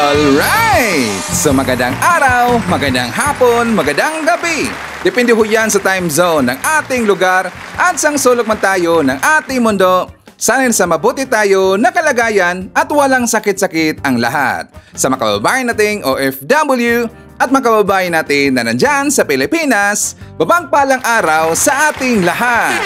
Alright! So magandang araw, magandang hapon, magandang gabi. Depende ho yan sa time zone ng ating lugar at sang sulok man tayo ng ating mundo. Sana sa mabuti tayo na kalagayan at walang sakit-sakit ang lahat. Sa mga kababayan nating OFW at mga kababayan natin na nandyan sa Pilipinas, babangpalang araw sa ating lahat.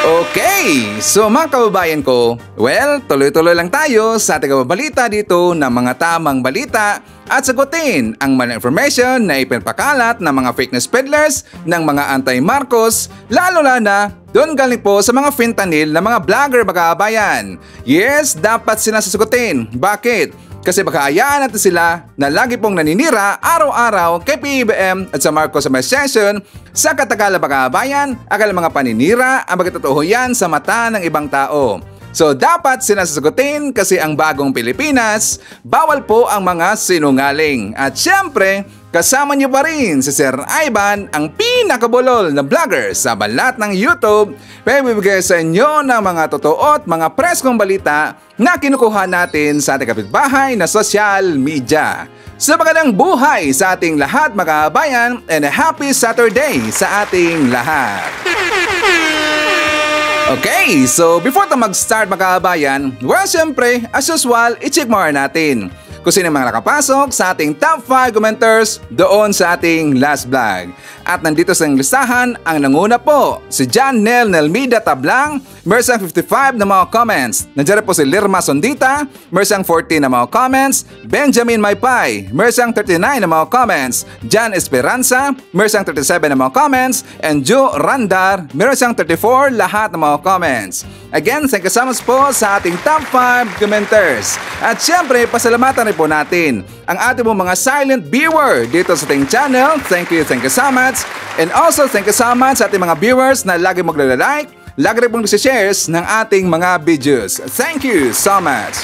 Okay, so mga kababayan ko, well, tuloy-tuloy lang tayo sa ating kababalita dito ng mga tamang balita at sagutin ang mga information na ipinapakalat ng mga fake news peddlers ng mga anti-Marcos, lalo na doon galing po sa mga fentanyl na mga vlogger mga kababayan. Yes, dapat sila sasagutin. Bakit? Kasi baka hayaan natin sila na lagi pong naninira araw-araw kay PBBM at sa Marcos Administration sa katagalan mga kababayan, akala mga paninira ang magkatotoo yan sa mata ng ibang tao. So dapat sinasagutin kasi ang bagong Pilipinas, bawal po ang mga sinungaling. At syempre, kasama niyo pa rin si Sir Ivan, ang pinakabulol na vlogger sa balat ng YouTube, para bibigay sa inyo ng mga totoo at mga preskong balita na kinukuha natin sa ating kapitbahay na social media. So magandang buhay sa ating lahat mga kabayan and a happy Saturday sa ating lahat. Okay, so before tayo mag-start mga kabayan, well syempre, as usual, i-check more natin kung sino mga nakapasok sa ating top 5 commenters doon sa ating last vlog. At nandito sa listahan, ang nanguna po, si John Nel Nelmida Tablang, mersang 55 na mga comments. Nandiyan po si Lirma Sondita, mersang 14 na mga comments. Benjamin Maypay, mersang 39 na mga comments. John Esperanza, mersang 37 na mga comments. And Joe Randar, mersang 34 lahat ng mga comments. Again, thank you so much po sa ating top 5 commenters. At syempre, pasalamatan rin po natin ang ating mga silent viewer dito sa ating channel. Thank you so much. And also, thank you so much sa ating mga viewers na lagi magla-like, lagi rin pong shares ng ating mga videos. Thank you so much.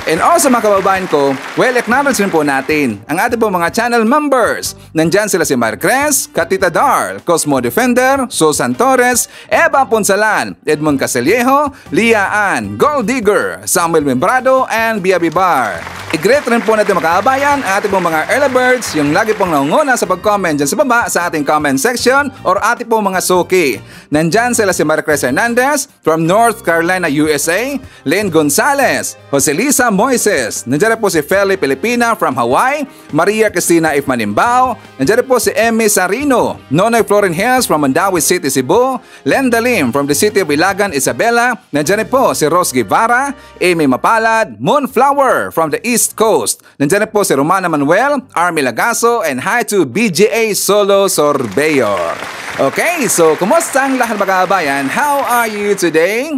And also mga kababayan ko, well, acknowledge rin po natin ang ating po mga channel members. Nandyan sila si Marcres, Katita Dar, Cosmo Defender, Susan Torres, Eva Ponsalan, Edmond Casellejo, Lia Ann, Gold Digger, Samuel Membrado, and Bia Bibar. I-greet rin po natin mga kababayan ang ating po mga early birds, yung lagi pong naunguna sa pag-comment dyan sa baba sa ating comment section or ating po mga suki. Nandyan sila si Marcres Hernandez from North Carolina, USA, Len Gonzalez, Joselisa Moises, nandiyan po si Feli Pilipina from Hawaii, Maria Cristina F. Manimbao, nandiyan po si Emmy Sarino, Nonoy Florin Hills from Mandawi City, Cebu, Len Dalim from the city of Ilagan, Isabela, nandiyan po si Rose Guevara, Amy Mapalad, Moonflower from the East Coast, nandiyan po si Romana Manuel, Army Lagaso, and hi to BGA Solo Sorbeyor. Okay, so kumusta ang lahat mga kabayan? How are you today?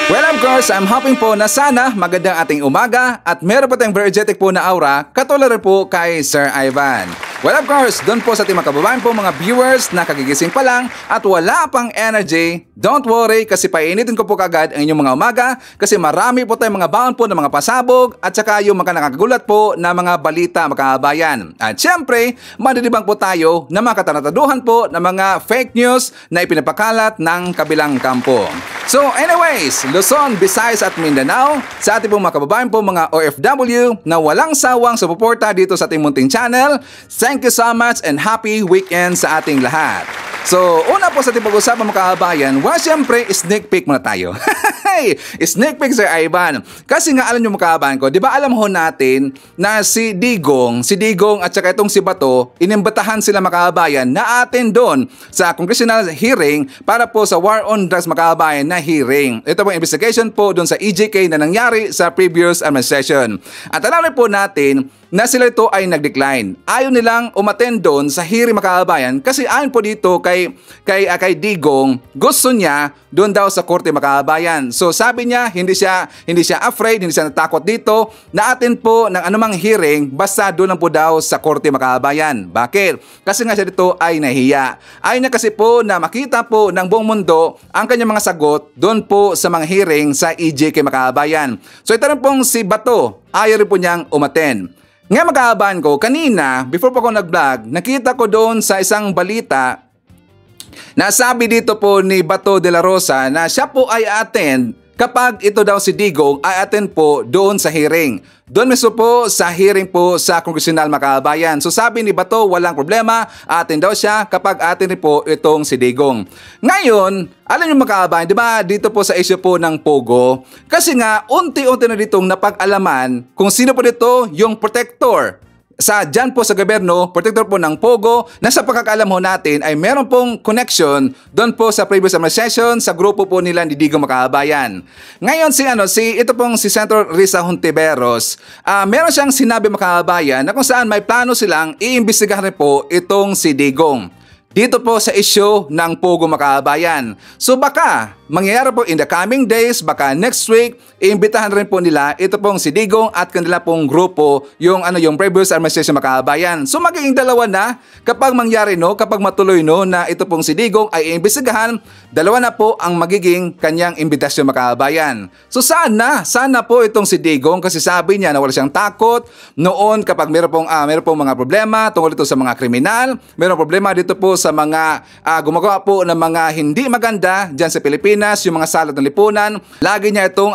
Well, of course, I'm hoping po na sana magandang ating umaga at meron pa tayong energetic po na aura katulad rin po kay Sir Ivan. Well, of course, doon po sa ating mga kababayan po, mga viewers na kagigising pa lang at wala pang energy, don't worry kasi painitin ko po kagad ang inyong mga umaga kasi marami po tayong mga baon po ng mga pasabog at saka yung mga nakakagulat po na mga balita mga kababayan. At syempre, madidibang po tayo na mga katanataduhan po ng mga fake news na ipinapakalat ng kabilang kampo. So anyways, Luzon, Visayas at Mindanao, sa ating pong mga kababayan po mga OFW na walang sawang suporta dito sa ating munting channel, thank you so much and happy weekend sa ating lahat. So, una po sa ating pag-usapan mga kababayan, well, syempre, sneak peek muna tayo. Sneak peek Sir Ivan. Kasi nga alam nyo mga kababayan ko, di ba alam ho natin na si Digong at saka itong si Bato, inimbatahan sila mga kababayan na atin doon sa congressional hearing para po sa War on Drugs mga kababayan na hearing. Ito po investigation po doon sa EJK na nangyari sa previous administration. At alam rin po natin na sila ito ay nag-decline. Ayaw nilang umattend doon sa hearing mga kababayan kasi ayon po dito kay Digong, gusto niya doon daw sa korte mga kababayan. So sabi niya, hindi siya afraid, hindi siya natakot dito na atin po ng anumang hearing basta doon lang po daw sa korte mga kababayan. Bakit? Kasi nga siya dito ay nahiya. Ayaw niya kasi po na makita po ng buong mundo ang kanyang mga sagot doon po sa mga hearing sa EJK mga kababayan. So ito rin pong si Bato, ayaw rin po niyang umattend. Nga magkakabahan ko, kanina, before pa ako nag-vlog, nakita ko doon sa isang balita na sabi dito po ni Bato de la Rosa na siya po ay attend kapag ito daw si Digong ay attend po doon sa hearing. Doon mismo po sa hearing po sa Congressional mga kabayan. So sabi ni Bato, walang problema, attend daw siya kapag attend po itong si Digong. Ngayon, alam niyo mga kabayan, di ba dito po sa issue po ng Pogo, kasi nga unti-unti na ditong napag-alaman kung sino po dito yung protector. Dyan po sa gobyerno, protector po ng Pogo, na sa pagkakaalam ho natin ay meron pong connection doon po sa previous administration sa grupo po nila ni Digong Makabayan. Ngayon ito pong si Senator Risa Hontiveros, meron siyang sinabi Makabayan na kung saan may plano silang iimbestigahan po itong si Digong. Dito po sa issue ng Pogo Makabayan. So baka mangyayari po in the coming days, baka next week, iimbitahan rin po nila ito pong si Digong at kanila pong grupo, yung previous administration Makabayan. So magiging dalawa na kapag mangyari kapag matuloy na ito pong si Digong ay iimbestigahan, dalawa na po ang magiging kanyang imbitasyon Makabayan. So sana po itong si Digong, kasi sabi niya na wala siyang takot noon kapag meron pong mga problema tungkol ito sa mga kriminal, meron problema dito po sa mga gumagawa po ng mga hindi maganda dyan sa Pilipinas, yung mga salot ng lipunan. Lagi niya itong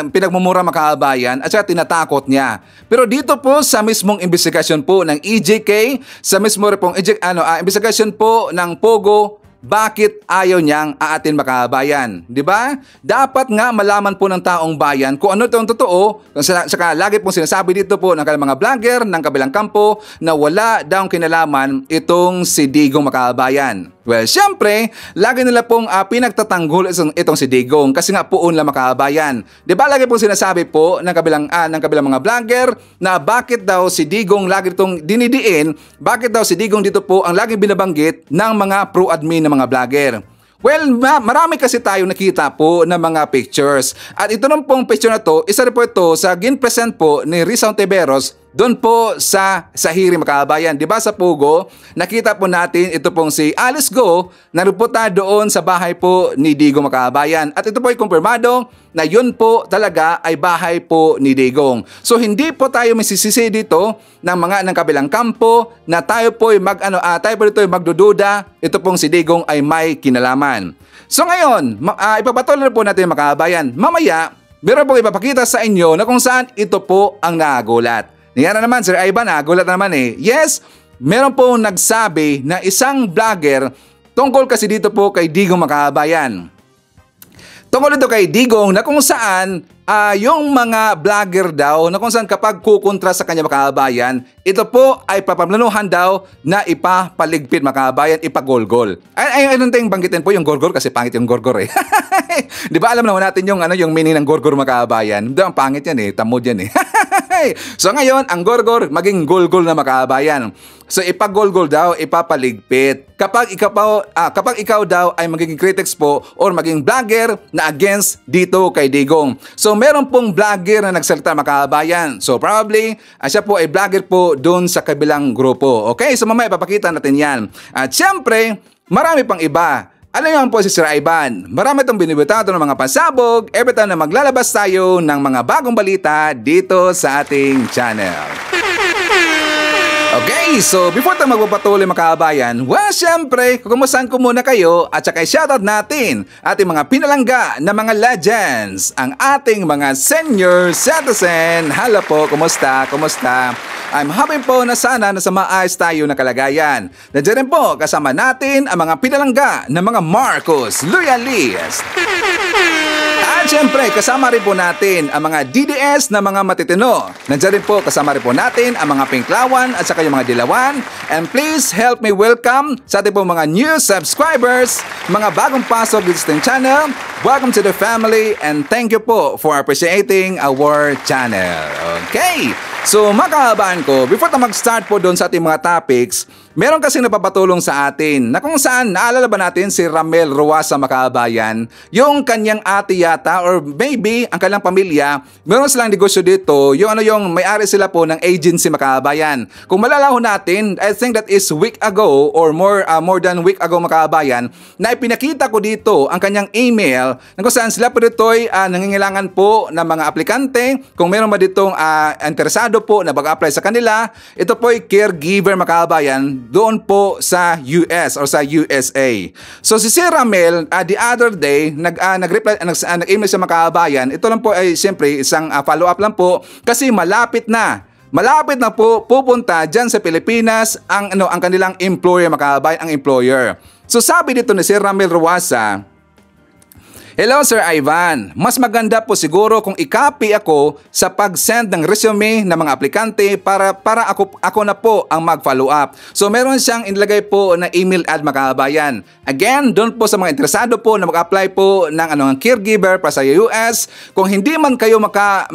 pinagmumura Makabayan at saka tinatakot niya. Pero dito po sa mismong investigasyon po ng EJK, sa mismo pong investigasyon po ng Pogo, bakit ayaw niyang aatin Makabayan? Di ba? Dapat nga malaman po ng taong bayan kung ano itong totoo. Saka lagi pong sinasabi dito po ng mga vlogger ng kabilang kampo na wala daw kinalaman itong si Digong Makabayan. Well, syempre, lagi nila pong pinagtatanggol itong si Digong kasi nga poon lang Makabayan. Di ba lagi pong sinasabi po ng kabilang mga vlogger na bakit daw si Digong lagi itong dinidiin, bakit daw si Digong dito po ang laging binabanggit ng mga pro-admin na mga vlogger. Well, marami kasi tayo nakita po ng mga pictures. At ito nung pong picture na to, isa rin po ito sa gin-present po ni Risa Hontiveros doon po sa hearing Makabayan. Di ba sa Pogo, nakita po natin ito pong si Alice Go na ruputa doon sa bahay po ni Digong Makabayan. At ito po ay kumpirmado na yun po talaga ay bahay po ni Digong. So hindi po tayo masisisi dito ng kabilang kampo na tayo po ay magdududa ito pong si Digong ay may kinalaman. So ngayon, ipapatuloy po natin Makabayan. Mamaya, meron pong ipapakita sa inyo na kung saan ito po ang nagulat. Yan na naman, Sir Ivan, gulat naman eh. Yes, meron po nagsabi na isang vlogger tungkol kasi dito po kay Digong Makabayan. Tungkol dito kay Digong na kung saan yung mga vlogger daw na kung saan kapag kukontra sa kanya Makabayan, ito po ay papaplanuhan daw na ipapaligpit Makabayan, ipagolgol. Ayun tayong banggitin po yung gorgor kasi pangit yung gorgor eh. Di ba alam naman natin yung meaning ng gorgor Makabayan? Di ang pangit yan eh, tamod yan eh. So ngayon, ang gorgor maging golgol na Makabayan. So ipagolgol daw, ipapaligpit. Kapag ikaw daw ay magiging critics po or maging vlogger na against dito kay Digong. So meron pong vlogger na nagsalita Makabayan. So probably siya po ay vlogger po doon sa kabilang grupo. Okay, so mamaya ipapakita natin yan. At syempre, marami pang iba. Ano yan po si Sir Ivan? Marami itong binibitato ng mga pasabog every time na maglalabas tayo ng mga bagong balita dito sa ating channel. Okay, so before tayo magpapatuloy Makabayan, well, syempre, kukumustahan ko muna kayo at saka shoutout natin ating mga pinalangga na mga legends, ang ating mga senior citizen. Hello po, kumusta? I'm happy po na sana nasa maayos tayo na kalagayan. Nandiyan rin po kasama natin ang mga pinalangga na mga Marcos Loyalist. At syempre, kasama rin po natin ang mga DDS na mga matitino. Nandiyan rin po kasama rin po natin ang mga Pinklawan at saka yung mga Dilawan. And please help me welcome sa ating po mga new subscribers, mga bagong pasok dito sa ating channel. Welcome to the family and thank you po for appreciating our channel. Okay, so makakabaan ko, before tayo mag-start po doon sa ating mga topics, meron kasing napapatulong sa atin na kung saan naalala ba natin si Ramel Ruasa Makabayan, yung kanyang ate yata or maybe ang kanyang pamilya, meron silang negosyo dito, yung may-ari sila po ng agency Makabayan. Kung malalaho natin, I think that is week ago or more than week ago Makabayan, na ipinakita ko dito ang kanyang email na kung saan sila po dito'y nangingailangan po ng mga aplikante, kung meron ba ditong interesado po na mag-apply sa kanila, ito po ay caregiver Makabayan. doon po sa US or sa USA. So si Sir Ramel, the other day, nag-reply, nag-email sa mga kababayan. Ito lang po ay siyempre isang follow-up lang po kasi malapit na po pupunta dyan sa Pilipinas ang kanilang employer, mga kababayan, ang employer. So sabi dito ni Sir Ramel Ruasa, "Hello Sir Ivan, mas maganda po siguro kung i-copy ako sa pag-send ng resume ng mga aplikante para ako na po ang mag-follow up." So meron siyang inilagay po na email ad, mga kababayan. Again, doon po sa mga interesado po na mag-apply po ng caregiver para sa US, kung hindi man kayo matanggap,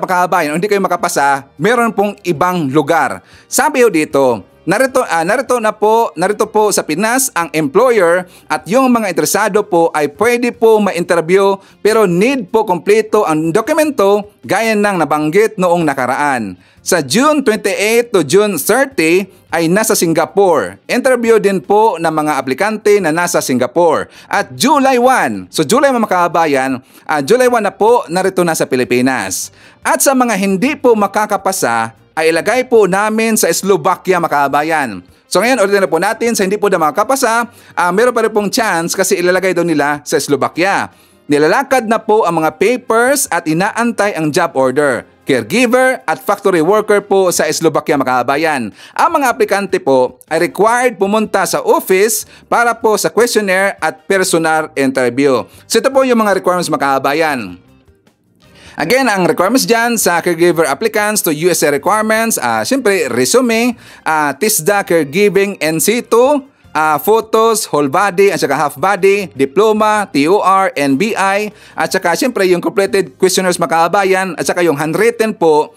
mga kababayan, o hindi kayo makapasa, meron pong ibang lugar. Sabi ho dito, narito po sa Pinas ang employer at yung mga interesado po ay pwede po ma-interview pero need po kompleto ang dokumento gaya ng nabanggit noong nakaraan. Sa June 28 to June 30 ay nasa Singapore. Interview din po ng mga aplikante na nasa Singapore. At July 1, so July mga kababayan, July 1 na po narito na sa Pilipinas. At sa mga hindi po makakapasa, ay ilagay po namin sa Slovakia, mga kababayan. So ngayon, ulitin na po natin, sa hindi po na makakapasa, meron pa rin pong chance kasi ilalagay daw nila sa Slovakia. Nilalakad na po ang mga papers at inaantay ang job order. Caregiver at factory worker po sa Slovakia, mga kababayan. Ang mga aplikante po ay required pumunta sa office para po sa questionnaire at personal interview. So ito po yung mga requirements, mga kababayan. Again, ang requirements dyan sa caregiver applicants to USA requirements, siyempre resume, TISDA caregiving NC2, photos, whole body at saka half body, diploma, TOR, NBI, at saka siyempre yung completed questionnaires, mga kababayan, at saka yung handwritten po,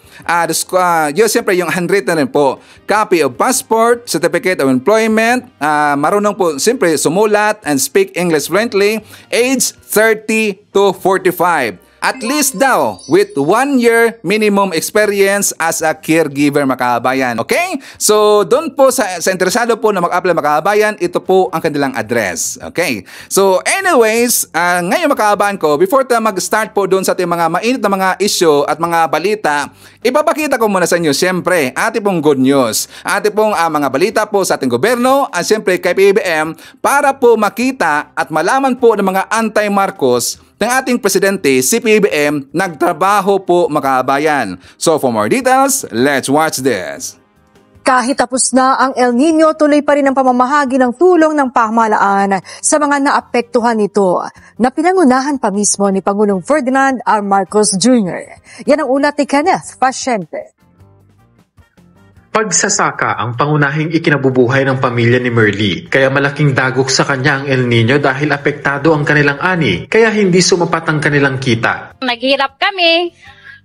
siyempre yung handwritten rin po, copy of passport, certificate of employment, marunong po siyempre sumulat and speak English fluently, age 30 to 45. At least daw with 1 year minimum experience as a caregiver, mga kababayan. Okay? So doon po sa interesado po na mag-apply, mga kababayan, ito po ang kanilang address. Okay? So anyways, ngayon, mga kababayan ko, before tayo mag-start po doon sa ating mga mainit na mga issue at mga balita, ipapakita ko muna sa inyo siyempre ating pong good news. Ating pong mga balita po sa ating gobyerno at siyempre kay PBBM para po makita at malaman po ng mga anti-Marcos ng ating presidente, si PBBM, nagtrabaho po, mga kababayan. So for more details, let's watch this. Kahit tapos na ang El Nino, tuloy pa rin ang pamamahagi ng tulong ng pamahalaan sa mga naapektuhan nito na pinangunahan pa mismo ni Pangulong Ferdinand R. Marcos Jr. Yan ang ulat ni Kenneth Pasyente. Pagsasaka ang pangunahing ikinabubuhay ng pamilya ni Merly, kaya malaking dagok sa kanya ang El Nino dahil apektado ang kanilang ani, kaya hindi sumapat ang kanilang kita. Naghirap kami,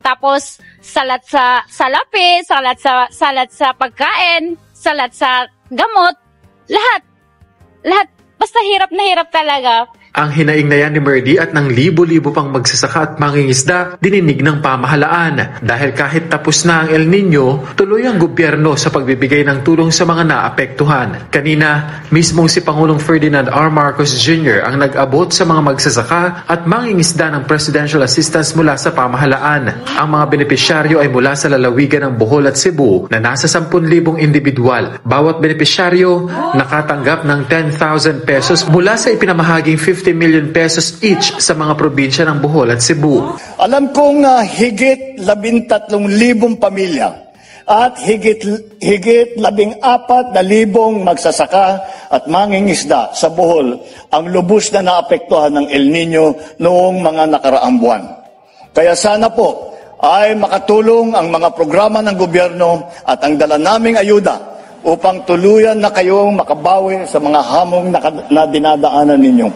tapos salat sa salapi, salat sa pagkain, salat sa gamot, lahat, basta hirap na hirap talaga. Ang hinaing na yan ni Merly at ng libo-libo pang magsasaka at mangingisda, dininig ng pamahalaan. Dahil kahit tapos na ang El Nino, tuloy ang gobyerno sa pagbibigay ng tulong sa mga naapektuhan. Kanina, mismong si Pangulong Ferdinand R. Marcos Jr. ang nag-abot sa mga magsasaka at mangingisda ng presidential assistance mula sa pamahalaan. Ang mga benepisyaryo ay mula sa lalawigan ng Bohol at Cebu na nasa 10,000 individual. Bawat benepisyaryo nakatanggap ng 10,000 pesos mula sa ipinamahaging 50 million pesos each sa mga probinsya ng Bohol at Cebu. Alam kong higit 13,000 pamilya at higit 14,000 magsasaka at mangingisda sa Bohol ang lubos na naapektuhan ng El Nino noong mga nakaraang buwan. Kaya sana po ay makatulong ang mga programa ng gobyerno at ang dala naming ayuda upang tuluyan na kayong makabawi sa mga hamong na dinadaanan ninyo.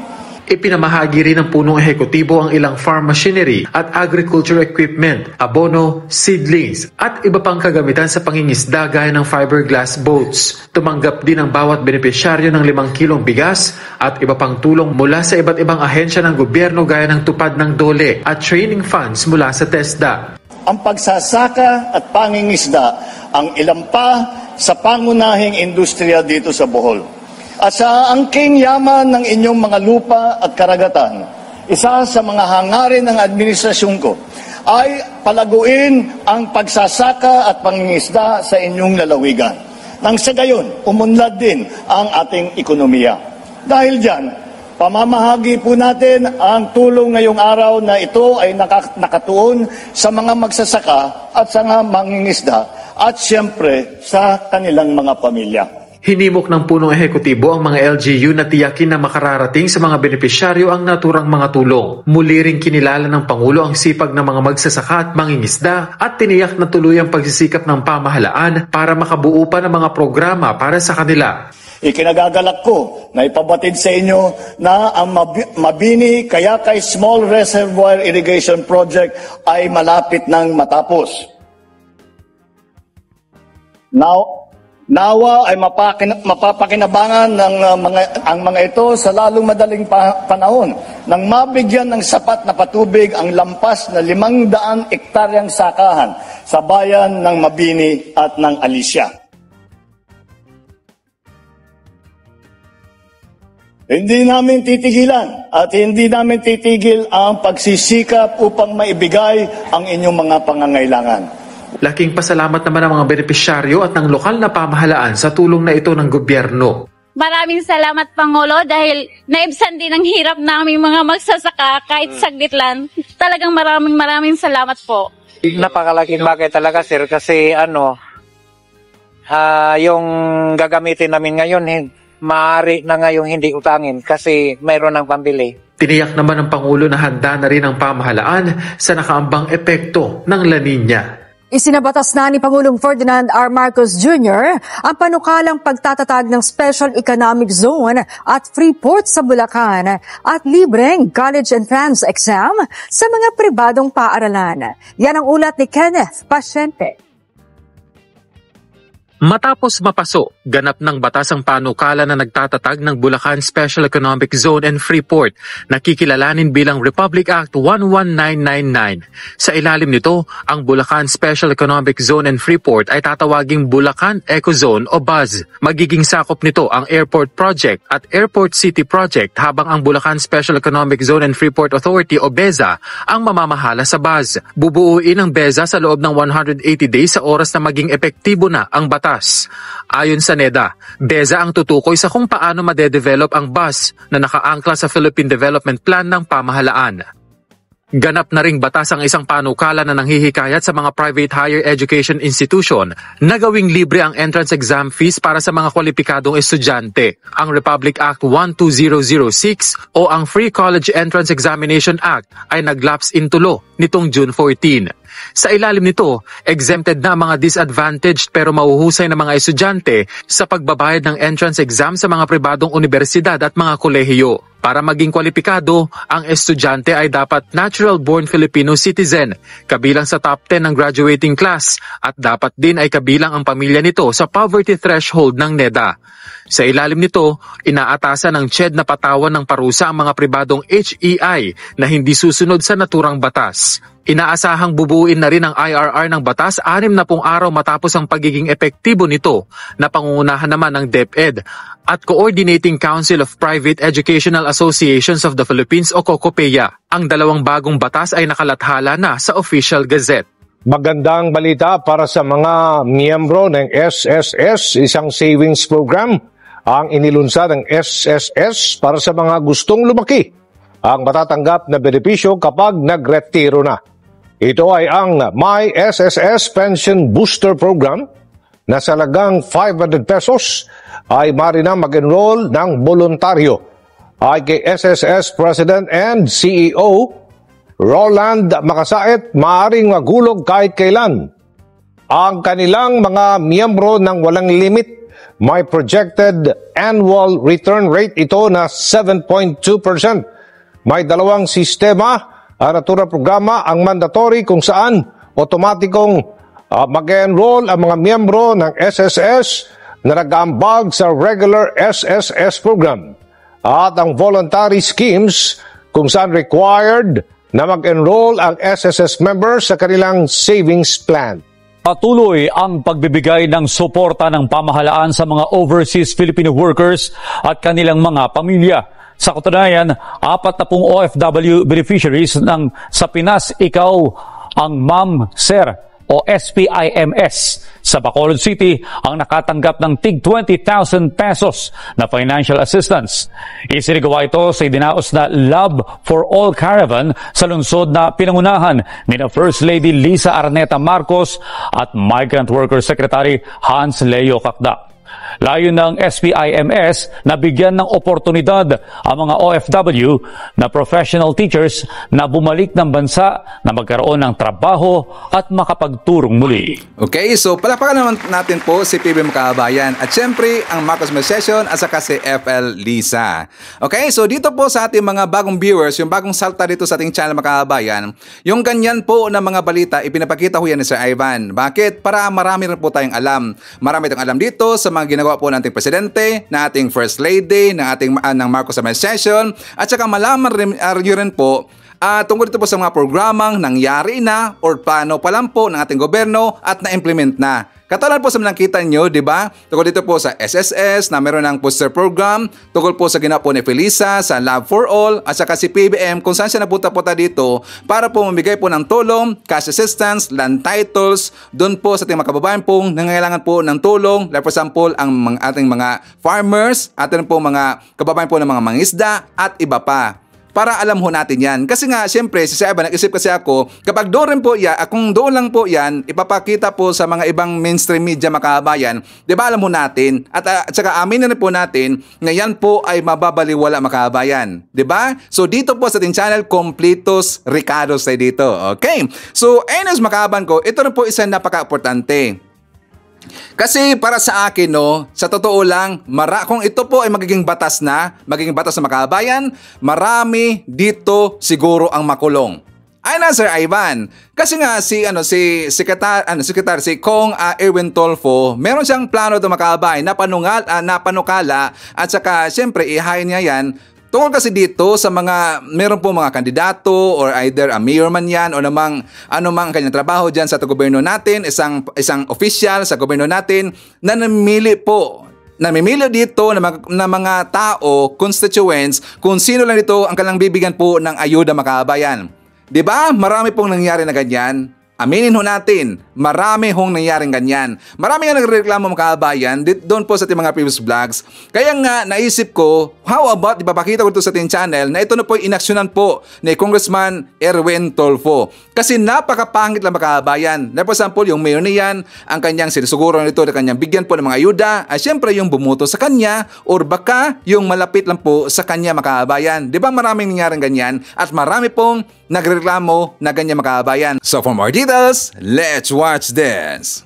Ipinamahagi rin ng punong ehekutibo ang ilang farm machinery at agriculture equipment, abono, seedlings at iba pang kagamitan sa pangingisda gaya ng fiberglass boats. Tumanggap din ang bawat benepisyaryo ng 5 kilong bigas at iba pang tulong mula sa iba't ibang ahensya ng gobyerno gaya ng tupad ng DOLE at training funds mula sa TESDA. Ang pagsasaka at pangingisda ang ilan pa sa pangunahing industriya dito sa Bohol. At sa angking yaman ng inyong mga lupa at karagatan, isa sa mga hangarin ng administrasyon ko ay palaguin ang pagsasaka at pangingisda sa inyong lalawigan. nang sa gayon umunlad din ang ating ekonomiya. Dahil dyan, pamamahagi po natin ang tulong ngayong araw na ito ay nakatuon sa mga magsasaka at sa mga mangingisda at siyempre sa kanilang mga pamilya. Hinimok ng punong ehekutibo ang mga LGU na tiyakin na makararating sa mga benepisyaryo ang naturang mga tulong. Muli ring kinilala ng Pangulo ang sipag ng mga magsasaka at mangingisda at tiniyak na tuloy ang pagsisikap ng pamahalaan para makabuo pa ng mga programa para sa kanila. Ikinagagalak ko na ipabatid sa inyo na ang Mabini Kayakay Small Reservoir Irrigation Project ay malapit nang matapos. Nawa ay mapapakinabangan ng ang mga ito sa lalong madaling panahon nang mabigyan ng sapat na patubig ang lampas na 500 ektaryang sakahan sa bayan ng Mabini at ng Alicia. Hindi namin titigilan at hindi namin titigil ang pagsisikap upang maibigay ang inyong mga pangangailangan. Laking pasalamat naman ang mga benepisyaryo at ng lokal na pamahalaan sa tulong na ito ng gobyerno. Maraming salamat, Pangulo, dahil naibsan din ang hirap namin mga magsasaka kahit saglit lang. Talagang maraming salamat po. Napakalaking bagay talaga, sir, kasi yung gagamitin namin ngayon, maaari na ngayong hindi utangin kasi mayroon ng pambili. Tiniyak naman ng Pangulo na handa na rin ang pamahalaan sa nakaambang epekto ng La Nina. Isinabatas na ni Pangulong Ferdinand R. Marcos Jr. ang panukalang pagtatatag ng Special Economic Zone at Freeport sa Bulacan at libreng college entrance exam sa mga pribadong paaralan. Yan ang ulat ni Kenneth Pasyente. Matapos mapaso, ganap ng batas ang panukala na nagtatatag ng Bulacan Special Economic Zone and Freeport na kikilalanin bilang Republic Act 11999. Sa ilalim nito, ang Bulacan Special Economic Zone and Freeport ay tatawaging Bulacan Eco Zone o BUZZ. Magiging sakop nito ang Airport Project at Airport City Project habang ang Bulacan Special Economic Zone and Freeport Authority o BEZA ang mamamahala sa BUZZ. Bubuuin ang BEZA sa loob ng 180 days sa oras na maging epektibo na ang batas. Ayon sa NEDA, BEZA ang tutukoy sa kung paano madedevelop ang BUZZ na nakaangkla sa Philippine Development Plan ng pamahalaan. Ganap na ring batas ang isang panukala na nanghihikayat sa mga private higher education institution na gawing libre ang entrance exam fees para sa mga kwalipikadong estudyante. Ang Republic Act 12006 o ang Free College Entrance Examination Act ay naglaps in tulo nitong June 14. Sa ilalim nito, exempted na ang mga disadvantaged pero mahuhusay na mga estudyante sa pagbabayad ng entrance exam sa mga pribadong universidad at mga kolehiyo. Para maging kwalipikado, ang estudyante ay dapat natural-born Filipino citizen, kabilang sa top 10 ng graduating class, at dapat din ay kabilang ang pamilya nito sa poverty threshold ng NEDA. Sa ilalim nito, inaatasan ng CHED na patawan ng parusa ang mga pribadong HEI na hindi susunod sa naturang batas. Inaasahang bubuuin na rin ang IRR ng batas 60 araw matapos ang pagiging epektibo nito na pangungunahan naman ng DepEd at Coordinating Council of Private Educational Associations of the Philippines o COCOPEA. Ang dalawang bagong batas ay nakalathala na sa Official Gazette. Magandang balita para sa mga miyembro ng SSS, isang savings program. Ang inilunsad ng SSS para sa mga gustong lumaki ang matatanggap na benepisyo kapag nagretiro na. Ito ay ang My SSS Pension Booster Program na sa halagang 500 pesos ay maaari na mag-enroll ng voluntaryo. Ay kay SSS President and CEO Roland Makasait, maaaring maghulog kahit kailan. Ang kanilang mga miyembro ng walang limit, may projected annual return rate ito na 7.2%. May dalawang sistema naturang programa ang mandatory kung saan otomatikong mag-enroll ang mga miyembro ng SSS na nag-aambag sa regular SSS program at ang voluntary schemes kung saan required na mag-enroll ang SSS members sa kanilang savings plan. Patuloy ang pagbibigay ng suporta ng pamahalaan sa mga overseas Filipino workers at kanilang mga pamilya. Sa katunayan, 40 OFW beneficiaries ng sa Pinas Ikaw ang Ma'am Sir o SPIMS sa Bacolod City ang nakatanggap ng tig 20,000 pesos na financial assistance. Isinagawa ito sa idinaos na Love for All Caravan sa lungsod na pinangunahan ni First Lady Lisa Arneta Marcos at Migrant Worker Secretary Hans Leo Cacda. Layo ng SPIMS na bigyan ng oportunidad ang mga OFW na professional teachers na bumalik ng bansa na magkaroon ng trabaho at makapagturong muli. Okay, so palakpakan naman natin po si PBM Kabayan at syempre ang Marcos May Session at saka si FL Lisa. Okay, so dito po sa ating mga bagong viewers, yung bagong salta dito sa ating channel mga kabayan, yung ganyan po na mga balita, ipinapakita ko yan ni Sir Ivan. Bakit? Para marami rin po tayong alam. Marami tayong alam dito sa mga ginagawa po ng ating presidente, ng ating first lady, ng ating ng Marcos May Session, at saka malaman rin po tungkol dito po sa mga programang nangyari na or paano pa lang po ng ating gobyerno at na-implement na. Katulad po sa nakita nyo, di ba? Tungkol dito po sa SSS na meron ng booster program, tungkol po sa ginawa po ni Felisa sa Love for All, at saka si PBM kung saan siya napunta-punta dito para po mamigay po ng tulong, cash assistance, land titles, doon po sa ating mga kababayan pong nangangailangan po ng tulong. Like for example, ang ating mga farmers, ating po mga kababayan po ng mga mangisda at iba pa. Para alam ho natin yan. Kasi nga, siyempre, si Seba, nag-isip kasi ako, kapag doon rin po yan, kung doon lang po yan, ipapakita po sa mga ibang mainstream media makabayan, di ba alam ho natin, at saka aminin rin po natin, na yan po ay mababaliwala makabayan. Di ba? So, dito po sa ating channel, Completos Ricardos tayo dito. Okay? So, anyways, makaban ko, ito rin po isang napaka-importante. Kasi para sa akin, no, sa totoo lang, kung ito po ay magiging batas na makabayan, marami dito siguro ang makulong. Ay na Sir Ivan. Kasi nga si Kong Erwin Tulfo, meron siyang plano na makabayan na panukala at saka siyempre ihayin niya yan. Tungkol kasi dito sa meron po mga kandidato or either a mayor man yan o namang anumang kanyang trabaho dyan sa gobyerno natin, isang official sa gobyerno natin na namimili dito na mga tao, constituents, kung sino lang dito ang kailangang bibigyan po ng ayuda makabayan. Diba? Marami pong nangyari na ganyan. Aminin ho natin, marami hong nangyaring ganyan. Marami nga nagreklamo mga kabayan doon po sa ating mga previous vlogs. Kaya nga naisip ko, how about ipapakita ko ito sa ating channel na ito na po inaksyonan po ni Congressman Erwin Tulfo. Kasi napakapangit lang mga kabayan. For example, yung mayor niyan, ang kanyang sinisuguro nito na kanyang bigyan po ng mga ayuda, ay syempre yung bumuto sa kanya or baka yung malapit lang po sa kanya mga kabayan. Di ba maraming nangyaring ganyan at marami pong nagreklamo na ganyan mga kabayan. So for more details, let's watch this.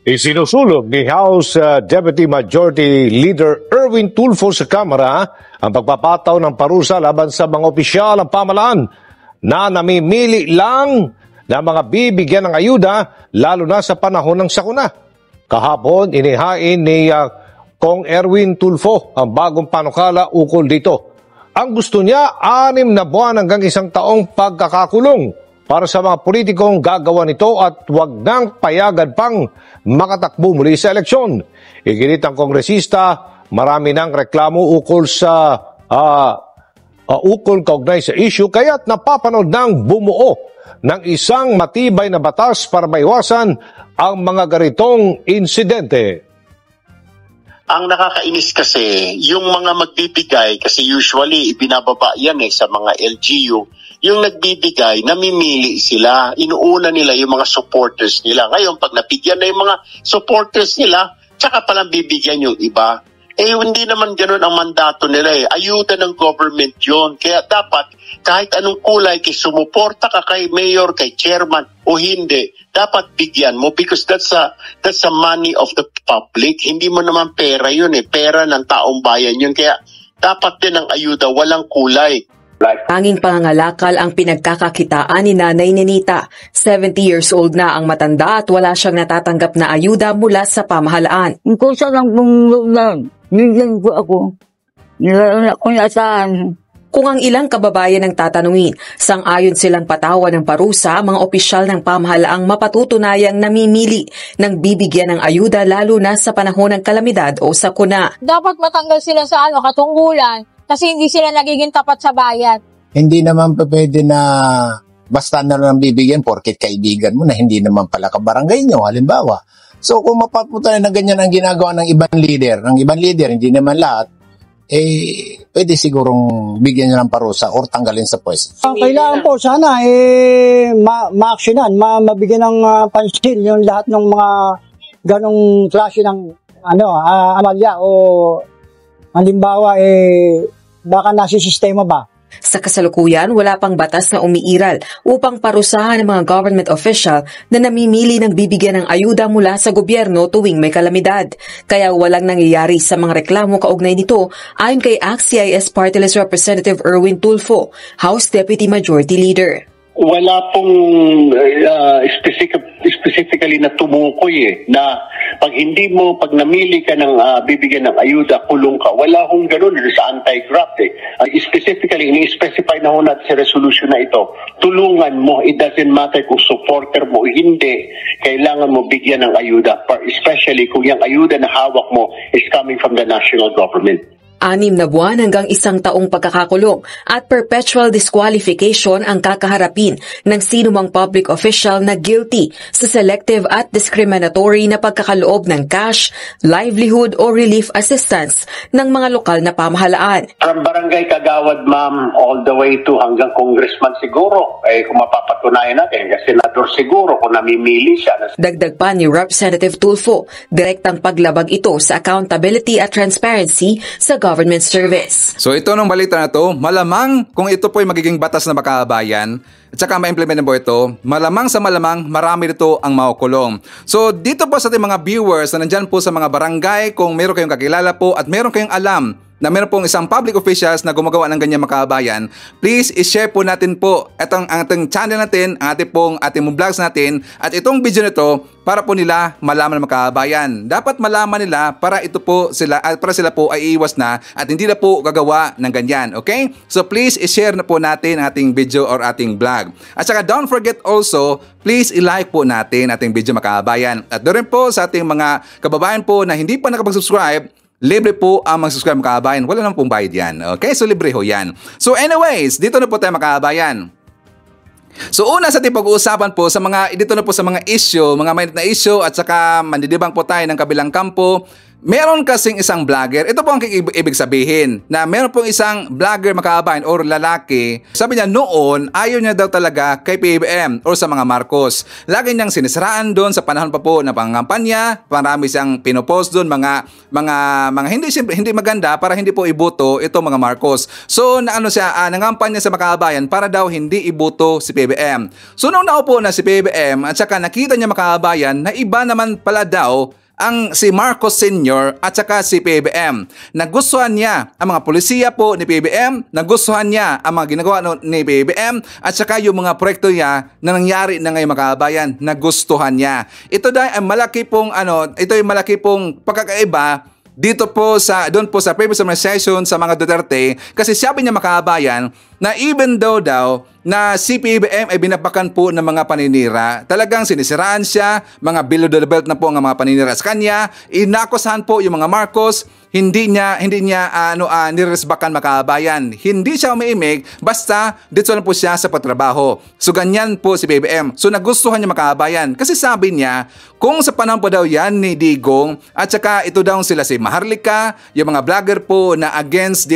Isinusulog ni House Deputy Majority Leader Erwin Tulfo sa Kamara ang pagpapataw ng parusa laban sa mga opisyal ng pamahalaan na namimili lang na mga bibigyan ng ayuda lalo na sa panahon ng sakuna. Kahapon, inihain ni Kong Erwin Tulfo ang bagong panukala ukol dito. Ang gusto niya, 6 na buwan hanggang 1 taong pagkakakulong para sa mga politikong gagawa nito at wag nang payagan pang makatakbo muli sa eleksyon. Iginit ang kongresista, marami ng reklamo ukol kaugnay sa issue kaya't napapanood ng bumuo ng isang matibay na batas para maiwasan ang mga ganitong insidente. Ang nakakainis kasi, yung mga magbibigay, kasi usually ibinababa yan sa mga LGU, yung nagbibigay, namimili sila, inuuna nila yung mga supporters nila. Ngayon, pag napigyan na yung mga supporters nila, tsaka palang bibigyan yung iba. Hindi naman ganun ang mandato nila Ayuda ng government yon. Kaya dapat, kahit anong kulay, sumuporta ka kay mayor, kay chairman, o hindi, dapat bigyan mo because that's a money of the public. Hindi mo naman pera yun pera ng taong bayan yun. Kaya dapat din ang ayuda, walang kulay. Tanging pangangalakal ang pinagkakakitaan ni Nanay Nenita. 70 years old na ang matanda at wala siyang natatanggap na ayuda mula sa pamahalaan. Kung saan lang bigyan ko ako. Nilalang ako nasaan. Kung ang ilang kababayan ang tatanungin, sang-ayon silang patawan ng parusa ang mga opisyal ng pamahalaang mapatutunayang namimili ng bibigyan ng ayuda lalo na sa panahon ng kalamidad o sakuna. Dapat matanggal sila sa katungkulan kasi hindi sila nagiging tapat sa bayan. Hindi naman pa pwede na basta na lang bibigyan porket kaibigan mo na hindi naman pala kabarangay nyo, halimbawa. So kung mapapunta na ganyan ang ginagawa ng ibang leader, hindi naman lahat, pwede sigurong bigyan nyo ng parusa or tanggalin sa pwesto. Kailangan po sana ma-actionan, mabigyan ng pansin yung lahat ng mga ganong klase ng amalya o halimbawa baka nasa sistema ba? Sa kasalukuyan, wala pang batas na umiiral upang parusahan ng mga government official na namimili ng bibigyan ng ayuda mula sa gobyerno tuwing may kalamidad. Kaya walang nangyayari sa mga reklamo kaugnay nito ayon kay ACT-CIS Party List Representative Erwin Tulfo, House Deputy Majority Leader. Wala pong specifically na tumukoy na pag namili ka ng bibigyan ng ayuda, kulong ka. Wala hong ganun sa anti-graft specifically, ini-specify na ho natin sa resolution na ito, tulungan mo, it doesn't matter kung supporter mo o hindi, kailangan mo bigyan ng ayuda, especially kung yung ayuda na hawak mo is coming from the national government. 6 na buwan hanggang 1 taong pagkakakulong at perpetual disqualification ang kakaharapin ng sinumang public official na guilty sa selective at discriminatory na pagkakaloob ng cash, livelihood o relief assistance ng mga lokal na pamahalaan. From barangay kagawad, ma'am, all the way to hanggang congressman siguro, kung mapapatunayan natin, kasi senador siguro kung namimili siya. Dagdag pa ni Representative Tulfo, direktang paglabag ito sa accountability at transparency sa government service. So ito nung balita na to, malamang kung ito po ay magiging batas na makabayan at saka ma-implement po ito, malamang sa malamang marami dito ang makukulong. So dito po sa ating mga viewers na nandyan po sa mga barangay, kung meron kayong kakilala po at meron kayong alam na meron pong isang public officials na gumagawa ng ganyan makabayan, please i-share po natin po ang ating channel natin, ang ating vlogs natin at itong video nito para po nila malaman ng makabayan. Dapat malaman nila para sila po ay iwas na at hindi na po gagawa ng ganyan. Okay? So please i-share na po natin ang ating video or ating vlog. At saka don't forget also, please i-like po natin ating video makabayan. At doon rin po sa ating mga kababayan po na hindi pa nakapag-subscribe, libre po ang mag-subscribe mga kabayan. Wala naman pong bayad yan. Okay? So libre ho yan. So anyways, dito na po tayo mga kabayan. So una sa ating pag-uusapan po dito na po sa mga issue, mga mainit na issue at saka mandidibang po tayo ng kabilang kampo. Meron kasing isang vlogger, ito po ang ibig sabihin, na meron pong isang vlogger makabayan or lalaki, sabi niya noon, ayaw niya daw talaga kay PBBM or sa mga Marcos. Lagi niyang sinisiraan doon sa panahon pa po ng pangampanya, marami siyang pinopost doon, mga hindi maganda para hindi po iboto ito mga Marcos. So nangampanya sa makabayan para daw hindi iboto si PBBM. So nung naupo na si PBBM at saka nakita niya makabayan na iba naman pala daw ang si Marcos Sr. at saka si PBBM. Nagustuhan niya ang mga polisiya po ni PBBM, nagustuhan niya ang mga ginagawa ni PBBM at saka yung mga proyekto niya na nangyari na ngayong makabayan, nagustuhan niya. Ito dahil ay malaki pong pagkakaiba dito po doon po sa previous administration sa mga Duterte, kasi sabi niya makabayan na even daw na si PBBM ay binabakan po ng mga paninira, talagang sinisiraan siya, mga below the belt na po ang mga paninira sa kanya, inakusahan po yung mga Marcos, hindi niya niresbakan makabayan. Hindi siya umiimig, basta dito lang po siya sa patrabaho. So ganyan po si PBBM. So nagustuhan niya makabayan kasi sabi niya, kung sa panahon po daw yan ni Digong at saka ito daw sila si Maharlika, yung mga vlogger po na against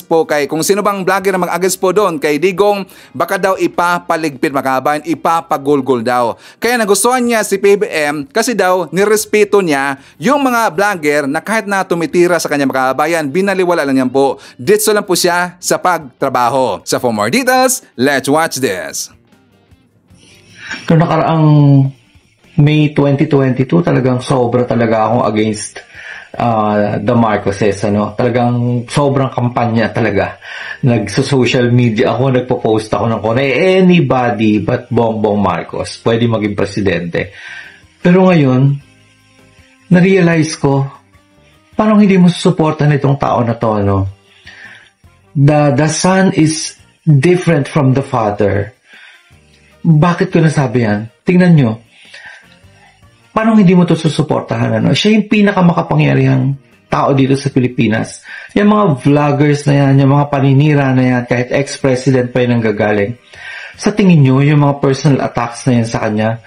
po kay kung sino bang vlogger na mag-against po doon kay Digong, baka daw ipapaligpit makabayan, ipapagulgol daw. Kaya nagustuhan niya si PBBM kasi daw nirespeto niya yung mga vlogger na kahit na tumitira sa kanya makabayan, binaliwala lang niyan po. Dito lang po siya sa pagtrabaho. So for more details, let's watch this. Noong nakaraang May 2022, talagang sobra talaga akong against the Marcoses. Talagang sobrang kampanya talaga. Nagso-social media ako, nagpo-post ako ng anybody but Bongbong Marcos pwede maging presidente. Pero ngayon, na-realize ko, parang hindi mo susuportan itong tao na to, The son is different from the father. Bakit ko nasabi yan? Tingnan nyo. Parang hindi mo to susuportahan, Siya yung pinakamakapangyarihang tao dito sa Pilipinas. Yung mga vloggers na yan, yung mga paninira na yan, kahit ex-president pa yun ang gagaling. Sa tingin nyo, yung mga personal attacks na yan sa kanya,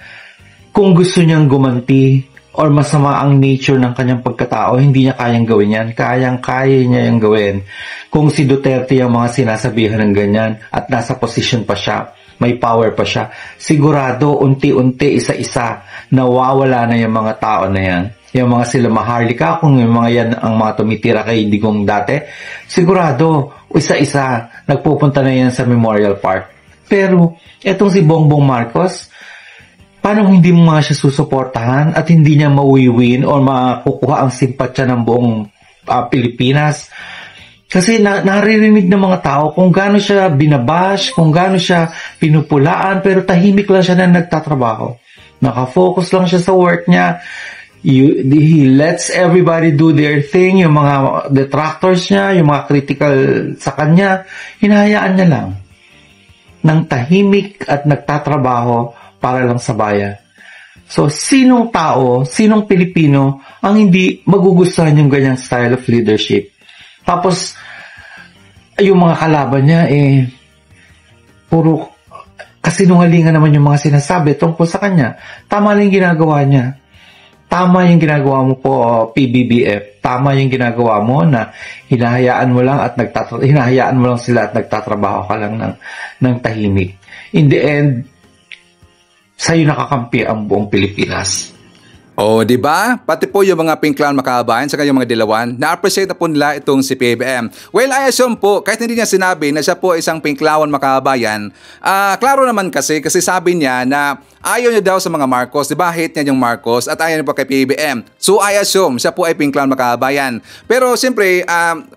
kung gusto niyang gumanti or masama ang nature ng kanyang pagkatao, hindi niya kayang gawin yan. Kaya niya yung gawin. Kung si Duterte yung mga sinasabihan ng ganyan at nasa posisyon pa siya, may power pa siya, sigurado unti-unti, isa-isa, nawawala na yung mga tao na yan. Yung mga sila Maharlika, kung yung mga yan ang mga tumitira kay Digong dati, sigurado, isa-isa, nagpupunta na yan sa Memorial Park. Pero, etong si Bongbong Marcos, paano hindi mo mga siya susuportahan at hindi niya mawiwin o makukuha ang simpatya ng buong Pilipinas? Kasi naririnig ng mga tao kung gaano siya binabash, kung gaano siya pinupulaan, pero tahimik lang siya na nagtatrabaho. Nakafocus lang siya sa work niya. He lets everybody do their thing, yung mga detractors niya, yung mga critical sa kanya, hinahayaan niya lang ng tahimik at nagtatrabaho para lang sa bayan. So, sinong tao, sinong Pilipino ang hindi magugustuhan yung ganyang style of leadership? Tapos, yung mga kalaban niya, puro kasinungalingan naman yung mga sinasabi tungkol sa kanya. Tama lang yung ginagawa niya. Tama yung ginagawa mo po, PBBF. Tama yung ginagawa mo na hinahayaan mo lang sila at nagtatrabaho ka lang ng tahimik. In the end, sa'yo nakakampi ang buong Pilipinas. Oh, di ba? Pati po yung mga Pink Clown makabayan sa kanyang mga dilawan, na-appreciate na po nila itong si PBBM. Well, I assume po, kahit hindi niya sinabi na siya po isang Pink Clown makabayan, klaro naman kasi sabi niya na ayaw niya daw sa mga Marcos, di ba? Hate niya yung Marcos at ayaw niya po kay PBBM. So, I assume siya po ay Pink Clown makabayan. Pero siyempre,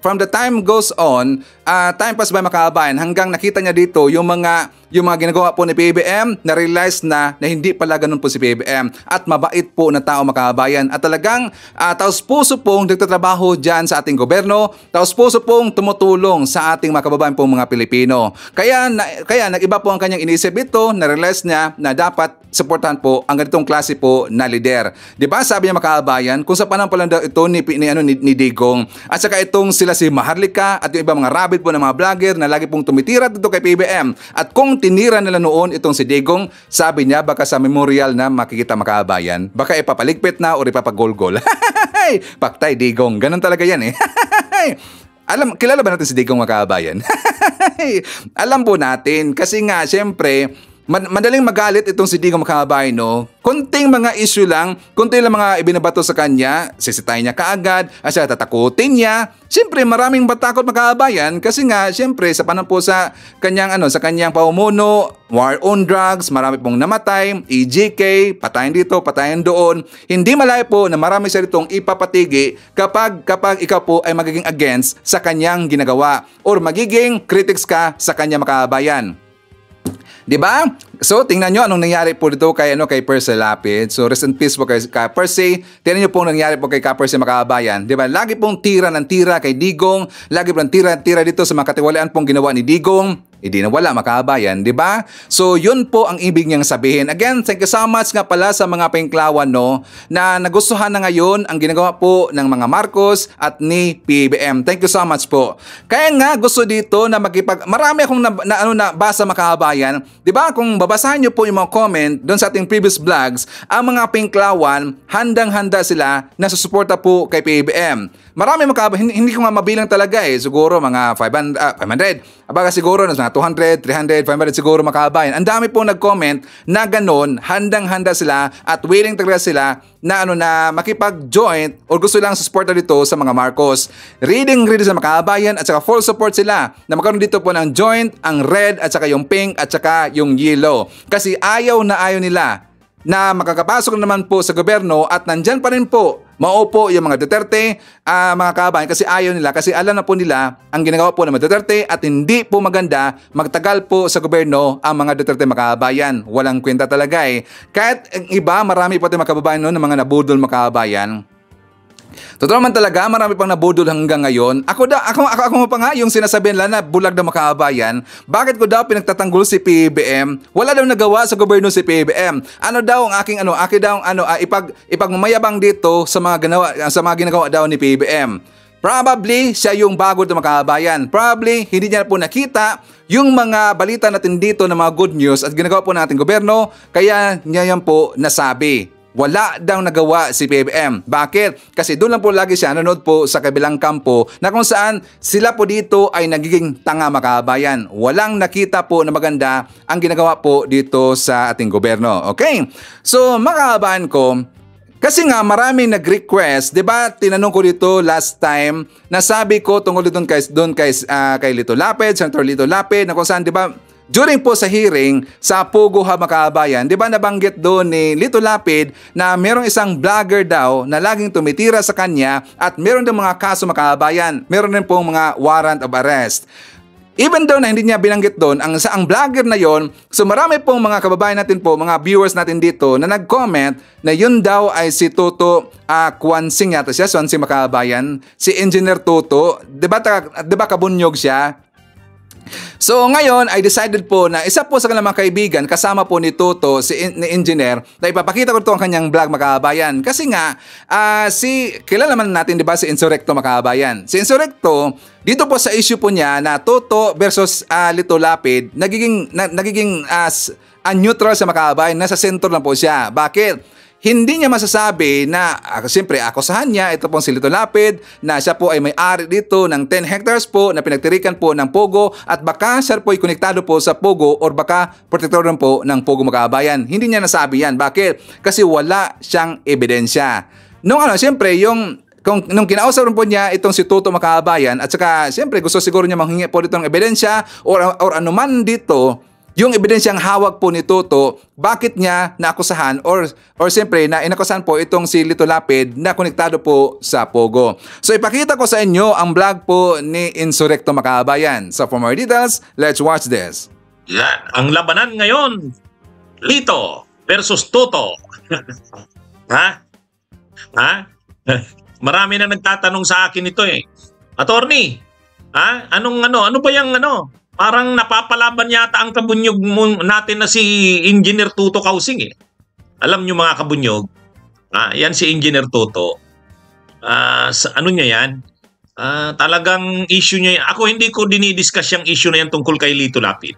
from the time goes on, time pass by makabayan, hanggang nakita niya dito yung mga ginagawa po ni PBBM, na-realize na hindi pala ganun po si PBBM at mabait po na tao makabayan at talagang taos puso pong nagtatrabaho dyan sa ating gobyerno, taos puso pong tumutulong sa ating mga kababayan pong mga Pilipino. Kaya nag-iba po ang kanyang inisip ito, na-realize niya na dapat supportahan po ang ganitong klase po na leader. Di ba sabi niya makabayan, kung sa panahon pa lang daw ito ni Digong at saka itong sila si Maharlika at yung iba mga rabbit po ng mga vlogger na lagi pong tumitira dito kay PBBM at kung tinira nila noon itong si Digong, sabi niya baka sa memorial na makikita makabayan, baka ipapaligpit na o ipapagolgol. Paktay Digong, ganun talaga yan eh. Kilala ba natin si Digong makabayan? Alam po natin kasi nga syempre madaling magalit itong si Digong makabayan, no? Kunting mga issue lang, kunting lang mga ibinabato sa kanya, sisitayin niya kaagad, at siya tatakutin niya. Siyempre, maraming batakot makabayan kasi nga, siyempre, sa panahon po sa kanyang pamumuno, war on drugs, marami pong namatay, EJK, patayin dito, patayin doon. Hindi malayo po na marami siya ditong ipapatigi kapag ikaw po ay magiging against sa kanyang ginagawa or magiging critics ka sa kanyang makabayan. Diba? So, tingnan nyo anong nangyari po dito kay Percy Lapid. So, rest in peace po kay Percy. Tingnan nyo po nangyari po kay Percy makabayan. Diba? Lagi pong tira ng tira kay Digong. Lagi pong tira dito sa mga katiwalaan pong ginawa ni Digong. Hindi na wala makabayan, di ba? So, yun po ang ibig niyang sabihin. Again, thank you so much nga pala sa mga Pinklawan, no, na nagustuhan na ngayon ang ginagawa po ng mga Marcos at ni PBBM. Thank you so much po. Kaya nga, gusto dito na marami akong nabasa makabayan. Di ba? Kung babasahin niyo po yung mga comment doon sa ating previous vlogs, ang mga Pinklawan, handang-handa sila na susuporta po kay PBBM. Marami makabayan, hindi ko nga mabilang talaga eh. Siguro mga 500. Abaga siguro na 200, 300, 500 siguro makabayan. Ang dami pong nag-comment na ganun, handang-handa sila at willing talaga sila na makipag-join or gusto lang suporta dito sa mga Marcos. Reading sa makabayan at saka full support sila na magkaroon dito po ng joint, ang red at saka yung pink at saka yung yellow. Kasi ayaw nila na makakapasok naman po sa gobyerno at nandyan pa rin po maupo yung mga Duterte, mga kabayan, kasi ayaw nila, kasi alam na po nila ang ginagawa po ng mga Duterte at hindi po maganda magtagal po sa gobyerno ang mga Duterte makabayan. Walang kwenta talaga eh. Kahit ang iba, marami po tayong makababayan noon ng mga nabudol makabayan. Totoo naman talaga, marami pang nabudol hanggang ngayon. Ako pa nga yung sinasabihan lang na bulag na makabayan. Bakit ko daw pinagtatanggol si PBBM? Wala daw nagawa sa gobyerno si PBBM. Ano daw ang ipagmamayabang dito sa mga ginagawa daw ni PBBM. Probably siya yung bago na makabayan. Probably hindi niya po nakita yung mga balita natin dito ng mga good news at ginagawa po natin gobyerno, kaya niya yan po nasabi. Wala daw nagawa si PBBM. Bakit? Kasi doon lang po lagi siya nanonood po sa kabilang kampo na kung saan sila po dito ay nagiging tanga makabayan. Walang nakita po na maganda ang ginagawa po dito sa ating gobyerno. Okay? So makabayan ko, kasi nga maraming nag-request, 'di ba? Tinanong ko dito last time, nasabi ko tungkol kay Lito Lapid, Senator Lito Lapid, na kung saan 'di ba during po sa hearing sa Pogo Hub Makabayan, 'di ba nabanggit doon ni Lito Lapid na merong isang vlogger daw na laging tumitira sa kanya at meron din mga kaso Makabayan. Meron din pong mga warrant of arrest. Even though na hindi niya binanggit doon, ang vlogger na yon, so marami pong mga kababayan natin po, mga viewers natin dito na nag-comment na yun daw ay si Toto Kwansing yata siya, Swansing Makabayan, si Engineer Toto, di ba kabunyog siya? So ngayon ay decided po na isa po sa kanilang mga kaibigan kasama po ni Toto, ni Engineer, na ipapakita ko ito ang kanyang vlog Makabayan. Kasi nga, kilala naman natin 'di ba si Insurrecto Makabayan. Si Insurrecto, dito po sa issue po niya na Toto versus Lito Lapid, nagiging neutral sa Makabayan, nasa sentro lang po siya. Bakit? Hindi niya masasabi na, siyempre, akusahan niya, ito pong si Lito Lapid, na siya po ay may-ari dito ng 10 hectares po na pinagtirikan po ng Pogo at baka siya po ay konektado po sa Pogo or baka protektor rin po ng Pogo Makabayan. Hindi niya nasabi yan. Bakit? Kasi wala siyang ebidensya. Siyempre, nung kinausap rin po niya itong si Toto Makabayan at saka, siyempre, gusto siguro niya manghingi po dito ng ebidensya or anuman dito, yung ebidensyang hawak po ni Toto, bakit niya naakusahan or siyempre na inakusahan po itong si Lito Lapid na konektado po sa Pogo. So ipakita ko sa inyo ang vlog po ni Insurrecto Makabayan. So for more details, let's watch this. Yan, ang labanan ngayon, Lito versus Toto. Ha? Marami na nagtatanong sa akin ito eh. Attorney, ano ba yung parang napapalaban yata ang kabunyog natin na si Engineer Toto Kausing eh. Alam nyo mga kabunyog, yan si Engineer Toto. Ano niya yan? Talagang issue niya yan. Ako hindi ko dinidiscuss yung issue na yan tungkol kay Lito Lapid.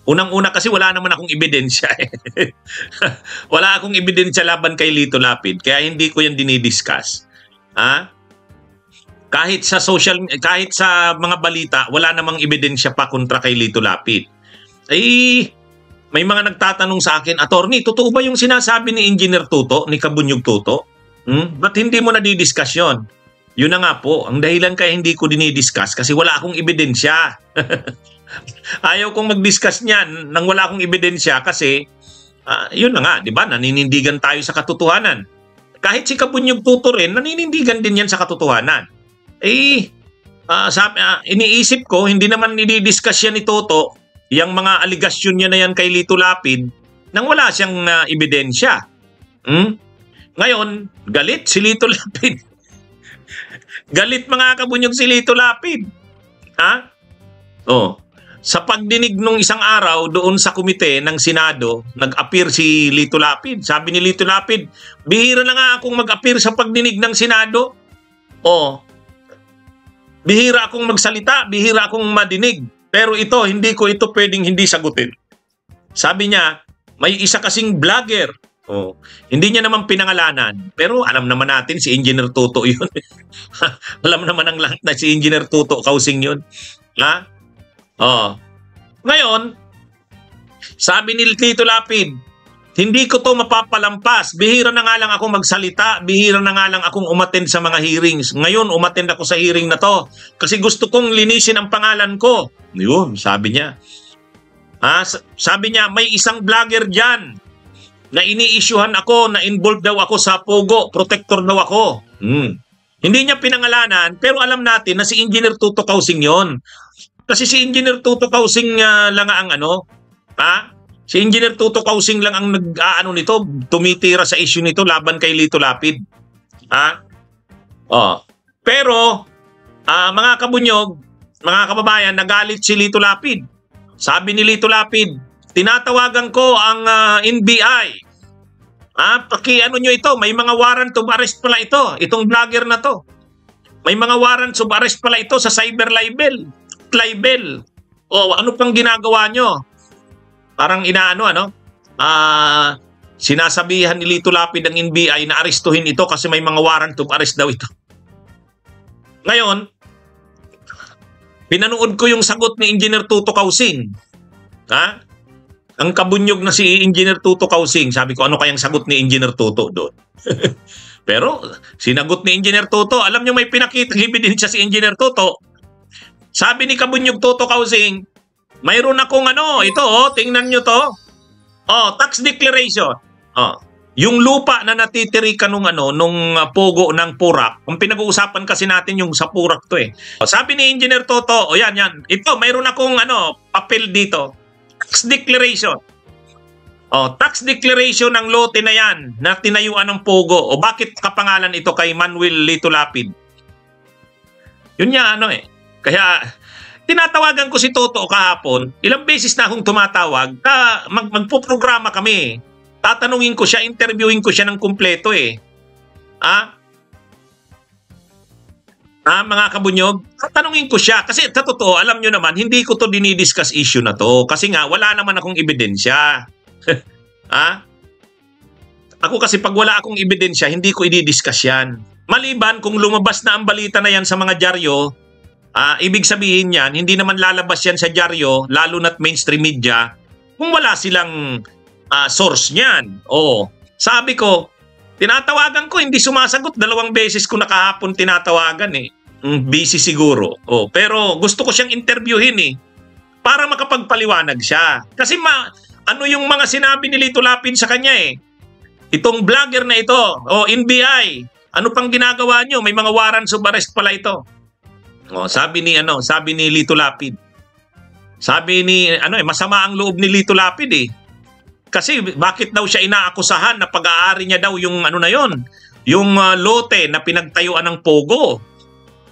Unang-una kasi wala naman akong ebidensya eh. Wala akong ebidensya laban kay Lito Lapid, kaya hindi ko yan dinidiscuss. Kahit sa mga balita, wala namang ebidensya pa kontra kay Lito Lapid. May mga nagtatanong sa akin, Attorney, totoo ba yung sinasabi ni Engineer Toto, ni Kabunyog Toto? Ba't hindi mo nadidiscuss yun? Yun na nga po, ang dahilan kaya hindi ko dinidiscuss kasi wala akong ebidensya. Ayaw kong mag-discuss niyan nang wala akong ebidensya kasi, yun na nga, di ba, naninindigan tayo sa katotohanan. Kahit si Kabunyog Toto rin, naninindigan din yan sa katotohanan. Iniisip ko, hindi naman nididiscuss yan ni Toto, yung mga aligasyon niya na yan kay Lito Lapid, nang wala siyang ebidensya. Ngayon, galit si Lito Lapid. Galit mga kabunyog si Lito Lapid. Sa pagdinig nung isang araw doon sa komite ng Senado, nag-appear si Lito Lapid. Sabi ni Lito Lapid, bihira na nga akong mag-appear sa pagdinig ng Senado. Bihira akong magsalita, bihira akong madinig. Pero hindi ko ito pwedeng hindi sagutin. Sabi niya, may isa kasing vlogger. Hindi niya naman pinangalanan. Pero alam naman natin si Engineer Toto yun. Alam naman ang lahat na si Engineer Toto Kausing yun. Ngayon, sabi ni Lito Lapid, hindi ko to mapapalampas. Bihira na nga lang ako magsalita. Bihira na nga lang akong umattend sa mga hearings. Ngayon, umattend ako sa hearing na to. Kasi gusto kong linisin ang pangalan ko. Yun, sabi niya. Sabi niya, may isang vlogger dyan na ini-issuehan ako, na involved daw ako sa Pogo. Protector daw ako. Hindi niya pinangalanan, pero alam natin na si Engineer Toto Kausing yon. Kasi si Engineer Toto Kausing lang ang Si Engineer Toto Kausing lang ang nito, tumitira sa issue nito laban kay Lito Lapid. Pero mga kabunyog, mga kababayan, nagalit si Lito Lapid. Sabi ni Lito Lapid, tinatawagan ko ang NBI. Nyo ito, may mga warrant of arrest pala ito, itong vlogger na to. May mga warrants of arrest pala ito sa cyber libel. O ano pang ginagawa nyo? Parang sinasabihan ni Lito Lapid ang NBI na arestuhin ito kasi may mga warrant of arrest daw ito. Ngayon, pinanood ko yung sagot ni Engineer Tuto Kausing. Ha? Ang kabunyog na si Engineer Tuto Kausing, sabi ko, ano kayang sagot ni Engineer Tuto doon? Pero, sinagot ni Engineer Tuto, alam nyo may pinakitang ebidensya si Engineer Tuto. Sabi ni kabunyog Tuto Kausing, mayroon akong tingnan nyo to. Tax declaration. Yung lupa na natitirikan nung pogo ng Purak. Kung pinag-uusapan kasi natin yung sa Purak to eh. Sabi ni Engineer Toto, yan. Ito, mayroon akong papel dito. Tax declaration. Tax declaration ng lote na yan na tinayuan ng pogo. Bakit kapangalan ito kay Manuel Lito Lapid? Yun niya Kaya tinatawagan ko si Toto kahapon. Ilang beses na akong tumatawag. Magpo-programa kami. Tatanungin ko siya, interviewin ko siya ng kumpleto eh. Mga kabunyog, tatanungin ko siya. Kasi sa totoo, alam nyo naman, hindi ko to dinidiscuss issue na to. Kasi nga, wala naman akong ebidensya. Ako kasi pag wala akong ebidensya, hindi ko i-discuss yan. Maliban kung lumabas na ang balita na yan sa mga dyaryo, ibig sabihin yan, hindi naman lalabas yan sa dyaryo, lalo na't mainstream media, kung wala silang source niyan. Sabi ko, tinatawagan ko, hindi sumasagot. 2 beses ko na kahapon tinatawagan eh. Busy siguro. Pero gusto ko siyang interviewin eh. Para makapagpaliwanag siya. Kasi ano yung mga sinabi ni Lito Lapid sa kanya eh. Itong vlogger na ito, NBI, ano pang ginagawa nyo? May mga warrants of arrest pala ito. Sabi ni Lito Lapid. Sabi ni masama ang loob ni Lito Lapid eh. Kasi bakit daw siya inaakusahan na pag-aari niya daw yung yung lote na pinagtayuan ng pogo.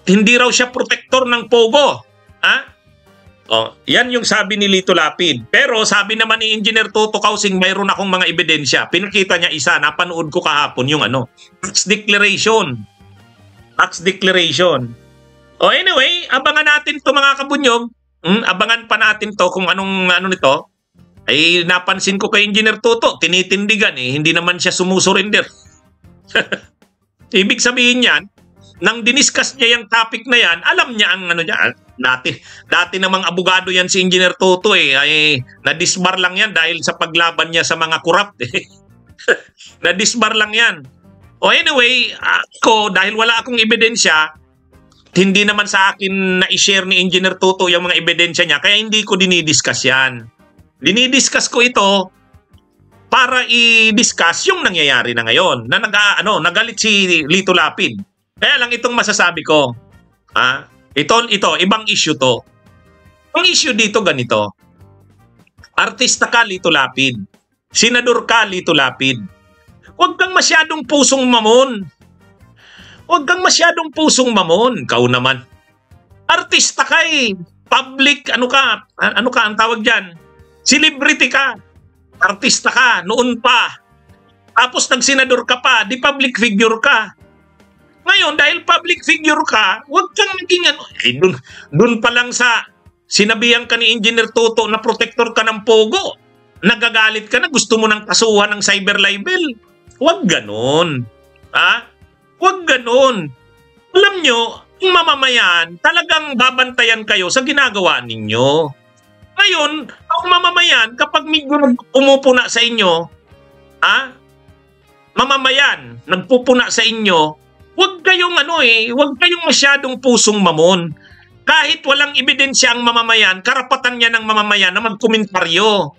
Hindi raw siya protector ng pogo. Yan yung sabi ni Lito Lapid. Pero sabi naman ni Engineer Toto Kausing, mayroon akong mga ebidensya. Pinakita niya isa, napanood ko kahapon yung tax declaration. Tax declaration. Anyway, abangan natin to mga kabunyog. Abangan pa natin to kung anong nito. Ay napansin ko kay Engineer Toto, tinitindigan eh. Hindi naman siya sumusurrender. Ibig sabihin yan, nang diniscuss niya yung topic na yan, alam niya ang dati namang abogado yan si Engineer Toto eh. Ay nadisbar lang yan dahil sa paglaban niya sa mga corrupt eh. Nadisbar lang yan. Anyway, dahil wala akong ebidensya, hindi naman sa akin na i-share ni Engineer Toto yung mga ebidensya niya, kaya hindi ko dinidiscuss yan. Dinidiscuss ko ito para i-discuss yung nangyayari na ngayon na nagalit si Lito Lapid. Kaya lang itong masasabi ko. Ito, ibang issue to. Ang issue dito ganito. Artista ka, Lito Lapid. Senador ka, Lito Lapid. Huwag kang masyadong pusong mamon. Huwag kang masyadong pusong mamon. Kau naman. Artista ka eh. Public, ano ka ang tawag dyan? Celebrity ka. Artista ka, noon pa. Tapos nagsenador ka pa, di public figure ka. Ngayon, dahil public figure ka, huwag kang maging dun pa lang sa sinabihan ka ni Engineer Toto na protector ka ng pogo. Nagagalit ka na, gusto mo ng kasuhan ng cyber libel. Huwag ganon. Huwag ganon. Alam nyo, yung mamamayan, talagang babantayan kayo sa ginagawa ninyo. Ngayon, ang mamamayan, kapag may umupuna sa inyo, mamamayan, nagpupuna sa inyo, huwag kayong huwag kayong masyadong pusong mamon. Kahit walang ebidensya ang mamamayan, karapatan niya ng mamamayan na magkomentaryo.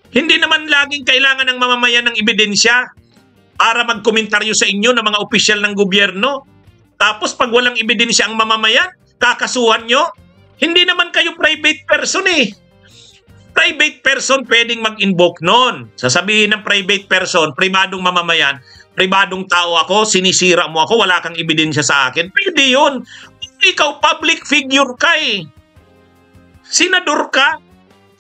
Hindi naman laging kailangan ng mamamayan ng ebidensya para magkomentaryo sa inyo ng mga opisyal ng gobyerno. Tapos pag walang ebidensya ang mamamayan, kakasuhan nyo. Hindi naman kayo private person eh. Private person pwedeng mag-invoke nun. Sasabihin ng private person, pribadong mamamayan, pribadong tao ako, sinisira mo ako, wala kang ebidensya sa akin. Pwede yun. Ikaw public figure ka eh. Senador ka.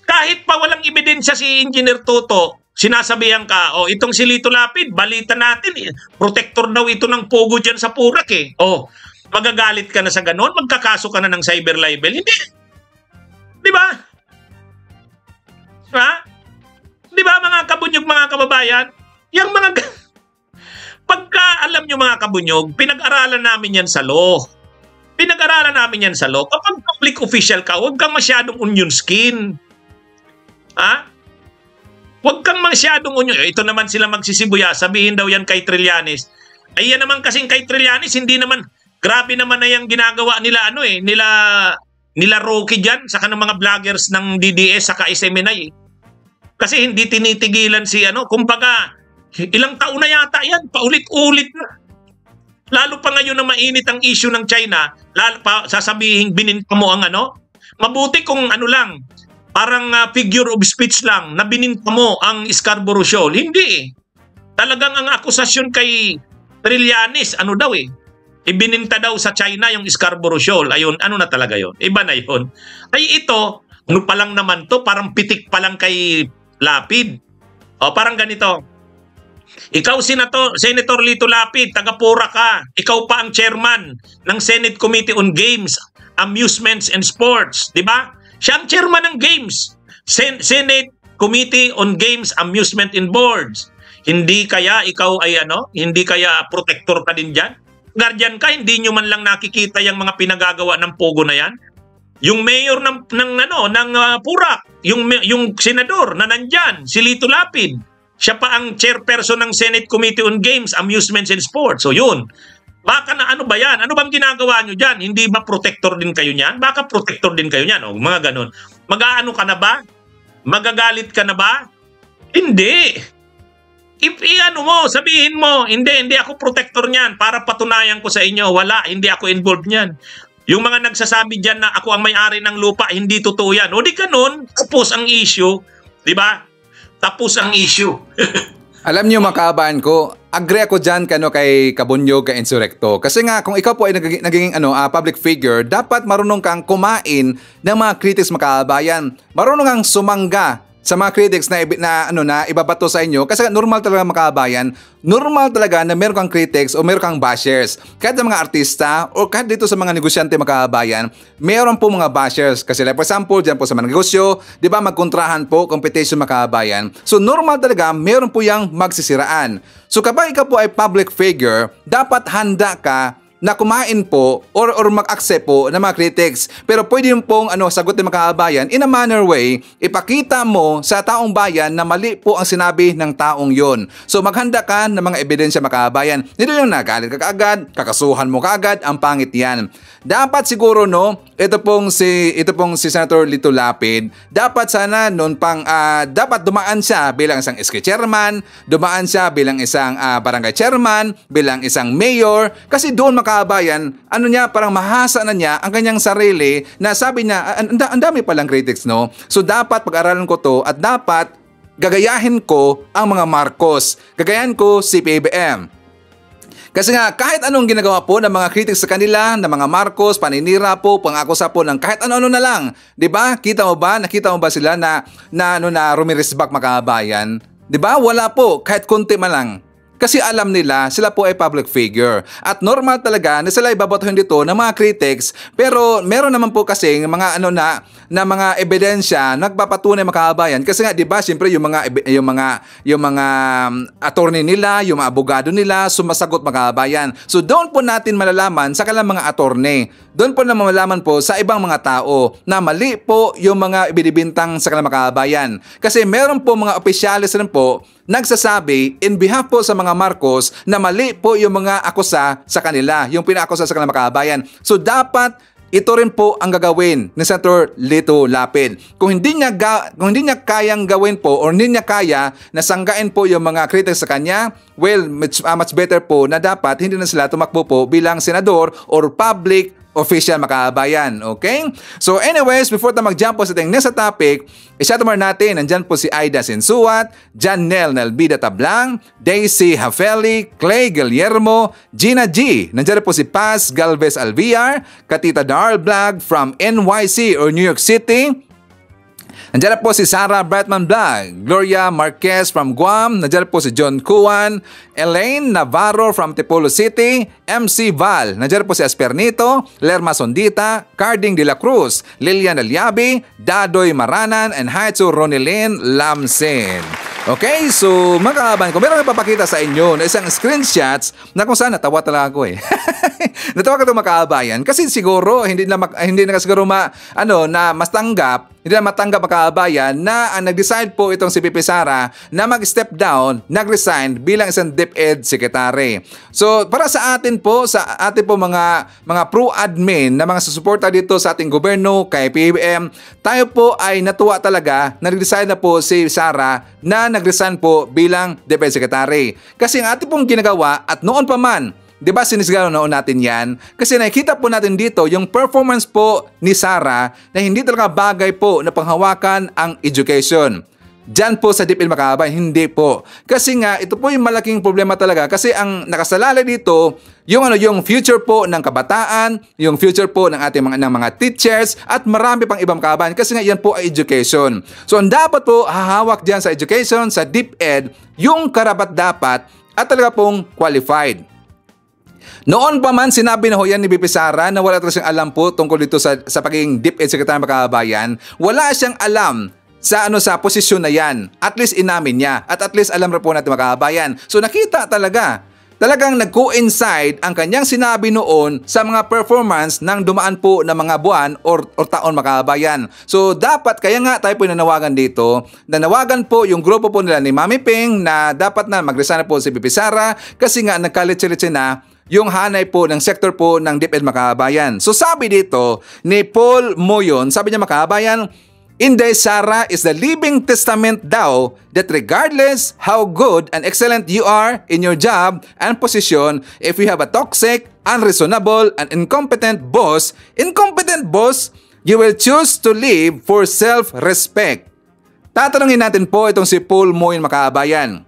Kahit pa walang ebidensya si Engineer Toto, sinasabihan ka, itong si Lito Lapid, balita natin, protector daw ito ng pogo dyan sa Purak eh. Magagalit ka na sa ganon, magkakaso ka na ng cyber libel. Hindi. Di ba? Ha? Di ba mga kabunyog, mga kababayan? Yung mga... Pagka alam nyo mga kabunyog, pinag-aralan namin yan sa law. Pinag-aralan namin yan sa law. Kapag public official ka, huwag kang masyadong onion skin. Ha? Huwag kang masyadong onion. Ito naman sila magsisibuya. Sabihin daw yan kay Trillanes. Ay yan naman kasing kay Trillanes, hindi naman, grabe naman na yung ginagawa nila, nila Rocky dyan, saka ng mga vloggers ng DDS, saka SMNI. Kasi hindi tinitigilan si kumbaga, ilang taon na yata yan, paulit-ulit na. Lalo pa ngayon na mainit ang issue ng China, lalo pa sasabihin bininta mo ang mabuti kung lang, parang figure of speech lang na bininta mo ang Scarborough Shoal. Hindi. Talagang ang akusasyon kay Trillanes, daw ibininta daw sa China yung Scarborough Shoal. Ayun, na talaga yon? Iba na yon. Ay ito, pa lang naman to, parang pitik pa lang kay Lapid. Parang ganito. Ikaw, Senator Lito Lapid, taga-Pura ka. Ikaw pa ang chairman ng Senate Committee on Games, Amusements and Sports. Di ba? Siya ang chairman ng Games. Senate Committee on Games, Amusement and Boards. Hindi kaya ikaw ay hindi kaya protector ka din dyan? Guardian ka, hindi nyo man lang nakikita yung mga pinagagawa ng pogo na yan? Yung mayor ng Purak, yung senador na nandyan, si Lito Lapid. Siya pa ang chairperson ng Senate Committee on Games, Amusements and Sports. So yun. Baka na ba yan? Ano bang ginagawa nyo dyan? Hindi ba protector din kayo niyan? Baka protector din kayo niyan. Mga ganun. Mag-aano ka na ba? Magagalit ka na ba? Hindi. Sabihin mo, hindi ako protector niyan para patunayan ko sa inyo. Wala, hindi ako involved niyan. Yung mga nagsasabi dyan na ako ang may-ari ng lupa, hindi totoo yan. O di ganun, tapos ang issue. Di ba? Tapos ang issue. Alam niyo mga kababayan ko, agree ako dyan kay Kabunyog, kay Insurrecto. Kasi nga, kung ikaw po ay naging public figure, dapat marunong kang kumain ng mga critics mga kababayan. Marunong kang sumangga sa mga critics na ibabato sa inyo. Kasi normal talaga mga kababayan, normal talaga na meron kang critics o meron kang bashers. Kahit sa mga artista o kahit dito sa mga negosyante mga kababayan, meron po mga bashers. Kasi like for example, dyan po sa mga negosyo, di ba magkontrahan po, competition mga kababayan. So normal talaga, meron po yung magsisiraan. So kapag ikaw po ay public figure, dapat handa ka na kumain po or mag-accept po ng mga critics. Pero pwede yung pong sagutin mga kababayan in a manner way, ipakita mo sa taong bayan na mali po ang sinabi ng taong yon. So maghanda ka ng mga ebidensya mga kababayan. Hindi yung nagalit ka kaagad, kakasuhan mo kaagad, ang pangit yan. Dapat siguro ito pong si Senator Lito Lapid, dapat sana dapat dumaan siya bilang isang SK chairman, dumaan siya bilang isang barangay chairman, bilang isang mayor, kasi doon kabayan, parang mahasa na niya ang kanyang sarili na sabi niya, ang dami palang critics, no? So dapat pag-aralan ko to at dapat gagayahin ko ang mga Marcos, gagayahin ko si PBBM. Kasi nga, kahit anong ginagawa po ng mga critics sa kanila, ng mga Marcos, paninira po, pangakusa po ng kahit ano-ano na lang. 'Di ba? Nakita mo ba sila na rumirisbak mga kabayan? 'Di ba? Wala po, kahit konti man lang. Kasi alam nila, sila po ay public figure. At normal talaga na sila ibabatuhin dito ng mga critics. Pero meron naman po kasi mga na mga ebidensya nagpapatunay mga kababayan. Kasi nga 'di ba, siyempre yung mga attorney nila, yung mga abogado nila sumasagot mga kababayan. So doon po natin malalaman sa kanilang mga attorney. Doon po na malalaman po sa ibang mga tao na mali po yung mga ibinibintang sa kanilang mga kababayan. Kasi meron po mga opisyalis rin po nagsasabi in behalf po sa mga Marcos na mali po yung mga akusa sa kanila, yung pinaakusa sa kanilang mga kababayan. So dapat ito rin po ang gagawin ni Senator Lito Lapid. Kung hindi niya kayang gawin po or hindi niya kaya na sanggain po yung mga critics sa kanya, well, much better po na dapat hindi na sila tumakbo po bilang senador or public official mga kababayan. Okay? So anyways, before tayo mag-jump po sa ating next topic, isatumar natin, nandyan po si Aida Sinsuat, Janelle Nelbida Tablang, Daisy Hafeli, Clay Guillermo, Gina G, nandyan po si Paz Galvez Alviar, Katita Darl Blag from NYC or New York City, Nandiyan na po si Sarah Bretman Blag, Gloria Marquez from Guam, nandiyan po si John Cuan, Elaine Navarro from Tipolo City, MC Val, nandiyan po si Espernito, Lerma Sondita, Carding de la Cruz, Lilian Alyabi, Dadoy Maranan, and Haitsu Ronilyn Lamsen. Okay, so mga kaaban, kung meron ipapakita sa inyo na isang screenshots na kung saan natawa talaga ako natawa ka itong makaabayan kasi siguro hindi na siguro na mas tanggap, hindi na matanggap makaabayan na ang nag-decide po itong si Pipi Sara na mag-step down, nag-resign bilang isang DepEd Secretary. So para sa atin po mga pro-admin na mga susuporta dito sa ating gobyerno kay PBBM, tayo po ay natuwa talaga na nag-decide na po si Sara na nag-resign po bilang DepEd Secretary. Kasi ang ating pong ginagawa at noon pa man, di ba sinisgalo noon natin yan? Kasi nakikita po natin dito yung performance po ni Sara na hindi talaga bagay po na panghawakan ang education. Diyan po sa DepEd makaabayan, hindi po. Kasi nga, ito po yung malaking problema talaga kasi ang nakasalalay dito, yung future po ng kabataan, yung future po ng ating mga teachers, at marami pang ibang makaabayan kasi nga yan po ay education. So, ang dapat po hahawak diyan sa education, sa DepEd, yung karapat-dapat at talaga pong qualified. Noon pa man sinabi na ho yan ni Pipi Sara na wala talaga siyang alam po tungkol dito sa pagiging DepEd Secretary makaabayan, wala siyang alam sa posisyon na yan. At least inamin niya. At least alam rin po natin makaabayan. So nakita talagang nag-coincide ang kanyang sinabi noon sa mga performance ng dumaan po na mga buwan or taon makaabayan. So dapat, kaya nga tayo po nanawagan dito, nanawagan po yung grupo po nila ni Mami Ping na dapat na mag-resign po si Pipi Sara kasi nga nagkalitsi-litsi na yung hanay po ng sector po ng DepEd makaabayan. So sabi dito ni Paul Moyon, sabi niya makaabayan, Inday Sara is the living testament daw that regardless how good and excellent you are in your job and position, if you have a toxic, unreasonable, and incompetent boss, you will choose to live for self-respect. Tatanungin natin po itong si Paul Moyon makaabayan.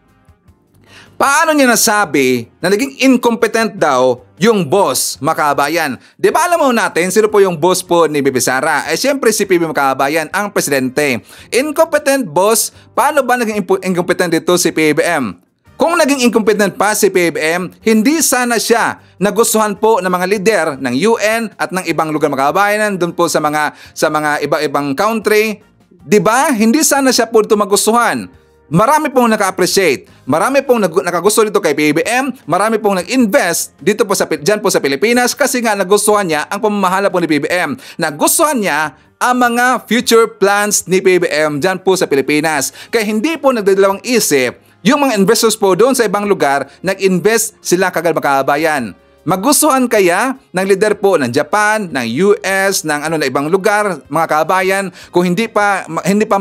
Paano niya nasabi na naging incompetent daw yung boss makaabayan? Di ba alam mo natin sino po yung boss po ni Pipi Sara? Siyempre si Pipi makaabayan, ang presidente. Incompetent boss, paano ba naging incompetent dito si PBBM? Kung naging incompetent pa si PBBM, hindi sana siya nagustuhan po ng mga leader ng UN at ng ibang lugar makaabayan, doon po sa mga iba-ibang country. Di ba? Hindi sana siya po ito magustuhan. Marami pong naka-appreciate, marami pong nakagusto dito kay PBBM, marami pong nag-invest dito po dyan po sa Pilipinas kasi nga nagustuhan niya ang pamamahala po ni PBBM. Nagustuhan niya ang mga future plans ni PBBM dyan po sa Pilipinas. Kaya hindi po nagdadalawang isip yung mga investors po doon sa ibang lugar, nag-invest sila kagad makaabayan. Magustuhan kaya ng leader po ng Japan, ng US, ng na ibang lugar, mga kaabayan, kung hindi pa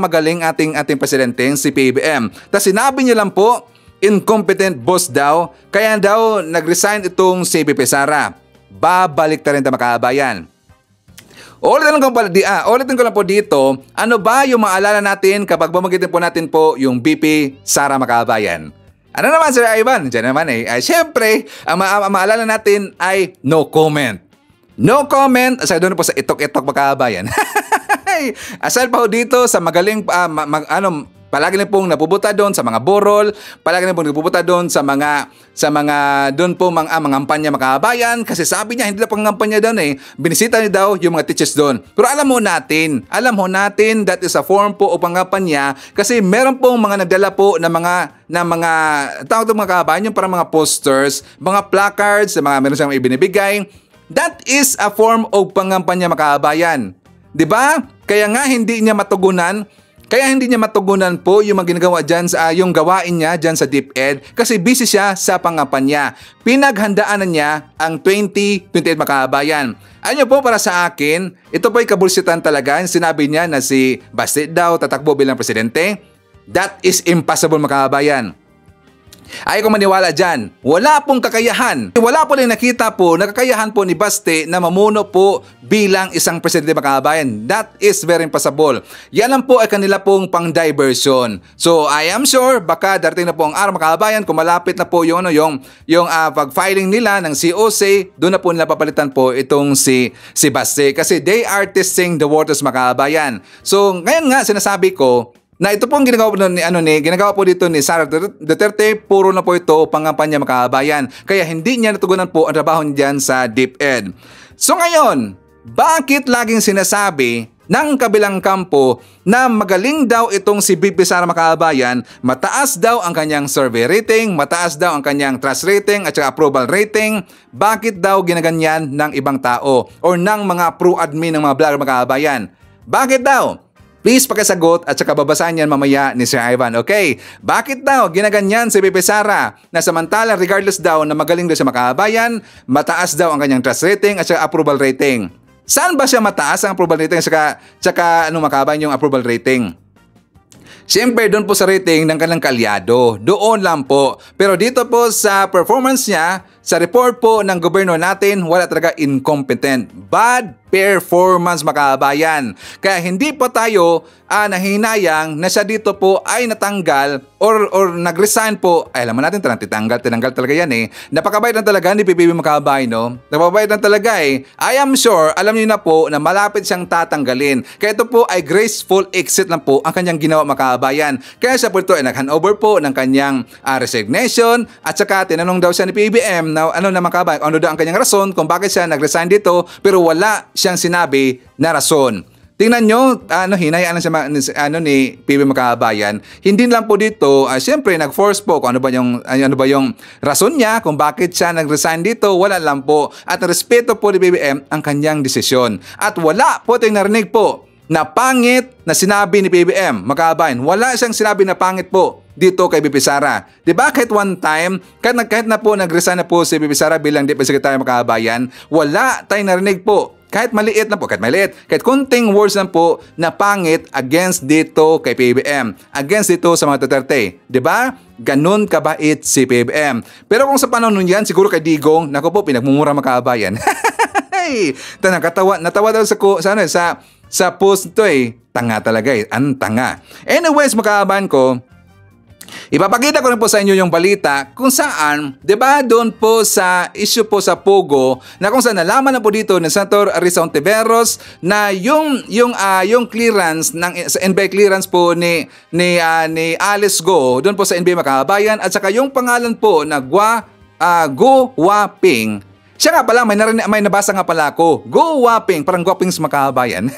magaling ating presidente si PBBM. Tapos sinabi niya lang po, incompetent boss daw, kaya daw nag-resign itong si Pipi Sara. Babalik ta rin ta mga kaabayan. Ulitin ko lang po dito, ano ba yung maalala natin kapag bamagitin po natin po yung BP Sara makaabayan? Ano naman Sir Ivan? Diyan naman siyempre, ang maalala natin ay no comment. No comment, aside doon po sa itok-itok makaabayan. Aside pa ho dito sa magaling, palagi na pong napubuta doon sa mga borol, palagi na pong napubuta doon sa mga doon po mga kampanya makaabayan kasi sabi niya hindi na pang kampanya doon binisita niya daw yung mga teachers doon. Pero alam ho natin that is a form po o pangkampanya kasi meron pong mga nagdala po ng mga tawag mga kabayan yung parang mga posters, mga placards, meron siyang ibinibigay. That is a form of pangampanya makaabayan. 'Di ba? Kaya nga hindi niya matugunan po yung mga ginagawa dyan sa yung gawain niya dyan sa DepEd kasi busy siya sa pangampanya. Pinaghandaan niya ang 2028 makaabayan. Ano po para sa akin, ito po ay kabulsitan talaga. Sinabi niya na si Baste daw tatakbo bilang presidente. That is impossible makaabayan. Ayaw ko maniwala dyan. Wala pong kakayahan. Wala po rin nakita po na kakayahan po ni Baste na mamuno po bilang isang presidente mga kababayan. That is very impossible. Yan lang po ay kanila pong pang-diversion. So I am sure baka darating na po ang araw mga kababayan kung malapit na po yung pag-filing nila ng COC, doon na po nila papalitan po itong si Baste kasi they are testing the waters mga kababayan. So ngayon nga sinasabi ko na ito pong ginagawa po dito ni Sara Duterte, puro na po ito pangampanya mga kababayan. Kaya hindi niya natugunan po ang trabaho niyan sa DepEd. So ngayon, bakit laging sinasabi ng kabilang kampo na magaling daw itong si VP Sara mga kababayan, mataas daw ang kanyang survey rating, mataas daw ang kanyang trust rating at saka approval rating, bakit daw ginaganyan ng ibang tao or ng mga pro-admin ng mga vlogger mga kababayan? Bakit daw? Please pakisagot at saka babasahin yan mamaya ni Sir Ivan. Okay, bakit daw ginaganyan si VP Sara na samantala regardless daw na magaling daw siya makabayan, mataas daw ang kanyang trust rating at saka approval rating? Saan ba siya mataas ang approval rating at saka makabayan yung approval rating? Siyempre doon po sa rating ng kanilang kalyado. Doon lang po. Pero dito po sa performance niya, sa report po ng gobyerno natin, wala talaga incompetent. Bad performance mga kababayan. Kaya hindi po tayo nahinayang na siya dito po ay natanggal or nag-resign po. Ay, alam mo natin, tinanggal talaga yan eh. Napakabait na talaga ni PBB mga kababayan, no? Napakabait na talaga eh. I am sure, alam niyo na po na malapit siyang tatanggalin. Kaya ito po ay graceful exit lang po ang kanyang ginawa mga kababayan. Kaya siya po ito ay nag-handover po ng kanyang resignation at saka tinanong daw siya ni PBBM na mga kababayan, ano daw ang kanyang rason kung bakit siya nag-resign dito pero wala siyang sinabi na rason. Tingnan nyo, hinayaan lang siya ni PBB mga kababayan. Hindi lang po dito, siyempre nag-force po kung ano ba yung rason niya, kung bakit siya nag-resign dito, wala lang po. At respeto po ni PBBM ang kanyang desisyon. At wala po tayong narinig po na pangit na sinabi ni PBBM, mga kababayan. Wala siyang sinabi na pangit po dito kay VP Sara. Diba kahit one time, kahit na po nag-resign na po si VP Sara bilang Deputy Secretary mga kababayan, wala tayong narinig po. Kahit maliit na po, kahit konting words lang po na pangit against dito kay PBBM, against dito sa mga Duterte. Diba? Ganun kabait si PBBM. Pero kung sa panahon yan, siguro kay Digong, naku po, pinagmumura mga kababayan. Natawa daw sa post nito eh. Tanga talaga eh. Ang tanga. Anyways, mga kababayan ko, ipapakita ko rin po sa inyo yung balita kung saan, diba doon po sa issue po sa Pogo na kung saan nalaman na po dito ni Senator Risa Ontiveros na yung clearance sa NBI clearance po ni Alice Go doon po sa NBI mga kababayan at saka yung pangalan po na Go Waping. Siya nga pala, may nabasa nga pala ako. Go Waping, parang Guapings mga kababayan.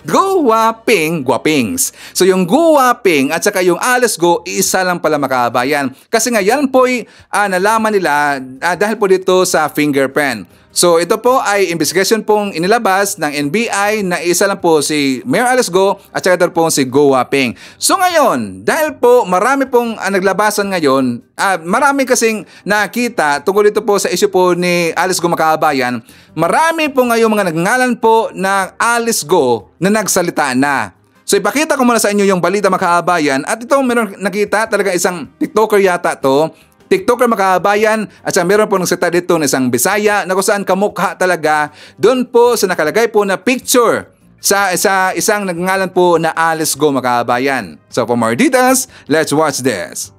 Go Waping, Guapings. So yung Go Waping at saka yung Alice Go, isa lang pala mga kababayan. Kasi nga yan po nalaman nila dahil po dito sa fingerprint. So ito po ay investigation pong inilabas ng NBI na isa lang po si Mayor Alice Go at saka ito po si Go Waping. So ngayon, dahil po marami pong naglabasan ngayon, marami kasing nakita tungkol dito po sa issue po ni Alice Go mga kababayan, marami po ngayon mga nagngalan po na Alice Go na nagsalita na. So ipakita ko muna sa inyo yung balita mga kababayan at ito meron nakita talaga isang TikToker yata to. TikToker mga kababayan at saka meron po nagsita dito ng isang Bisaya na kung saan kamukha talaga doon po sa nakalagay po na picture sa isang nagngalan po na Alice Go mga kababayan. So for more details, let's watch this.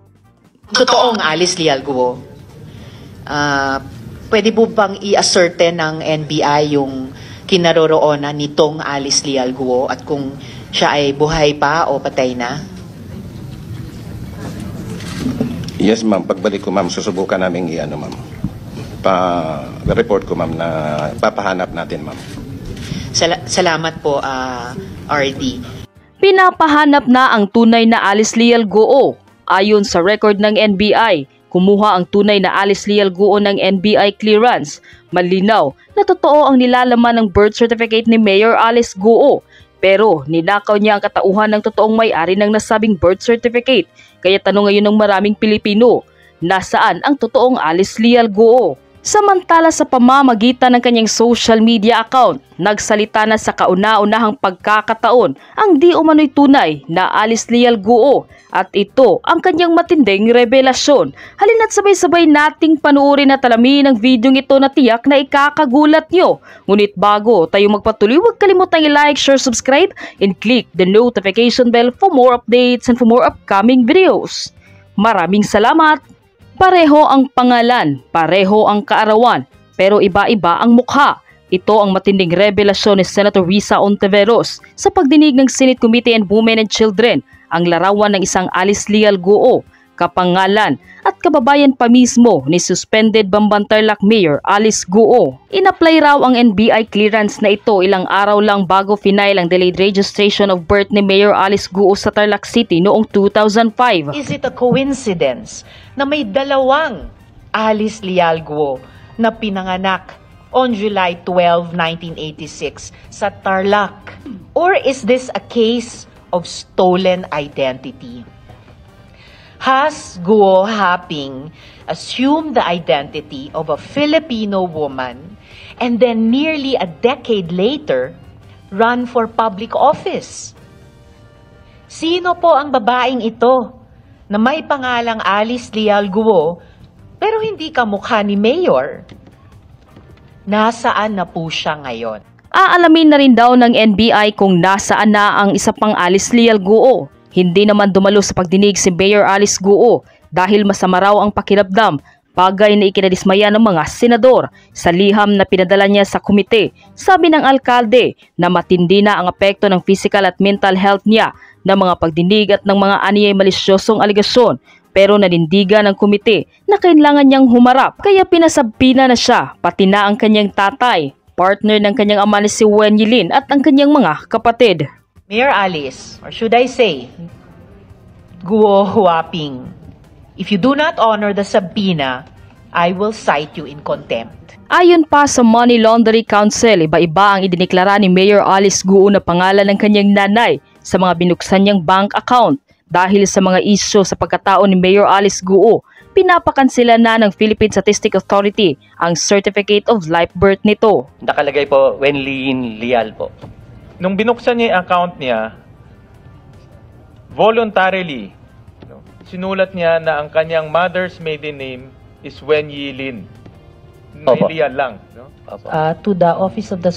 Totoong Alice Leal Guo, pwede po bang i-ascertain ng NBI yung kinaroroonan nitong Alice Leal Guo at kung siya ay buhay pa o patay na? Yes, ma'am. Pagbalik ko, ma'am, susubukan namin ma'am. Pa-report ko, ma'am, na papahanap natin, ma'am. Salamat po, RD. Pinapahanap na ang tunay na Alice Leal Guo. Ayon sa record ng NBI, kumuha ang tunay na Alice Leal Guo ng NBI clearance. Malinaw na totoo ang nilalaman ng birth certificate ni Mayor Alice Guo. Pero ninakaw niya ang katauhan ng totoong may-ari ng nasabing birth certificate. Kaya tanong ngayon ng maraming Pilipino, nasaan ang totoong Alice Leal Guo? Samantala sa pamamagitan ng kanyang social media account, nagsalita na sa kauna-unahang pagkakataon ang di umano'y tunay na Alice Leal Guo at ito ang kanyang matinding revelasyon. Halina't sabay-sabay nating panuorin at alamin ang video ito na tiyak na ikakagulat nyo. Ngunit bago tayo magpatuloy, huwag kalimutang i-like, share, subscribe, and click the notification bell for more updates and for more upcoming videos. Maraming salamat! Pareho ang pangalan, pareho ang kaarawan, pero iba-iba ang mukha. Ito ang matinding revelasyon ni Senator Risa Ontiveros sa pagdinig ng Senate Committee on Women and Children, ang larawan ng isang Alice Leal Guo, kapangalan at kababayan pa mismo ni suspended Bamban-Tarlac Mayor Alice Guo. In-apply raw ang NBI clearance na ito ilang araw lang bago final ang delayed registration of birth ni Mayor Alice Guo sa Tarlac City noong 2005. Is it a coincidence na may dalawang Alice Leal Guo na pinanganak on July 12, 1986 sa Tarlac? Or is this a case of stolen identity? Has Guo Haping assumed the identity of a Filipino woman and then nearly a decade later run for public office? Sino po ang babaeng ito na may pangalang Alice Leal Guo pero hindi kamukha ni Mayor? Nasaan na po siya ngayon? Aalamin na rin daw ng NBI kung nasaan na ang isa pang Alice Leal Guo. Hindi naman dumalo sa pagdinig si Mayor Alice Guo dahil masama raw ang pakiramdam, bagay na ikinadismaya ng mga senador. Sa liham na pinadala niya sa komite, sabi ng alkalde na matindi na ang apekto ng physical at mental health niya ng mga pagdinig at ng mga aniyay malisyosong aligasyon. Pero nanindigan ng komite na kailangan niyang humarap, kaya pinasabpina na siya, pati na ang kanyang tatay, partner ng kanyang ama na si Wen Yilin at ang kanyang mga kapatid. Mayor Alice, or should I say, Guo Huaping, if you do not honor the subpoena, I will cite you in contempt. Ayon pa sa Money Laundering Council, iba-iba ang idineklara ni Mayor Alice Guo na pangalan ng kanyang nanay sa mga binuksan niyang bank account. Dahil sa mga isyo sa pagkatao ni Mayor Alice Guo, pinapakansela na ng Philippine Statistics Authority ang Certificate of Live Birth nito. Nakalagay po Wenlin Leal po. Nung binuksan niya yung account niya, voluntarily, sinulat niya na ang kanyang mother's maiden name is Wen Yilin. May Leal lang. No? To the Office of the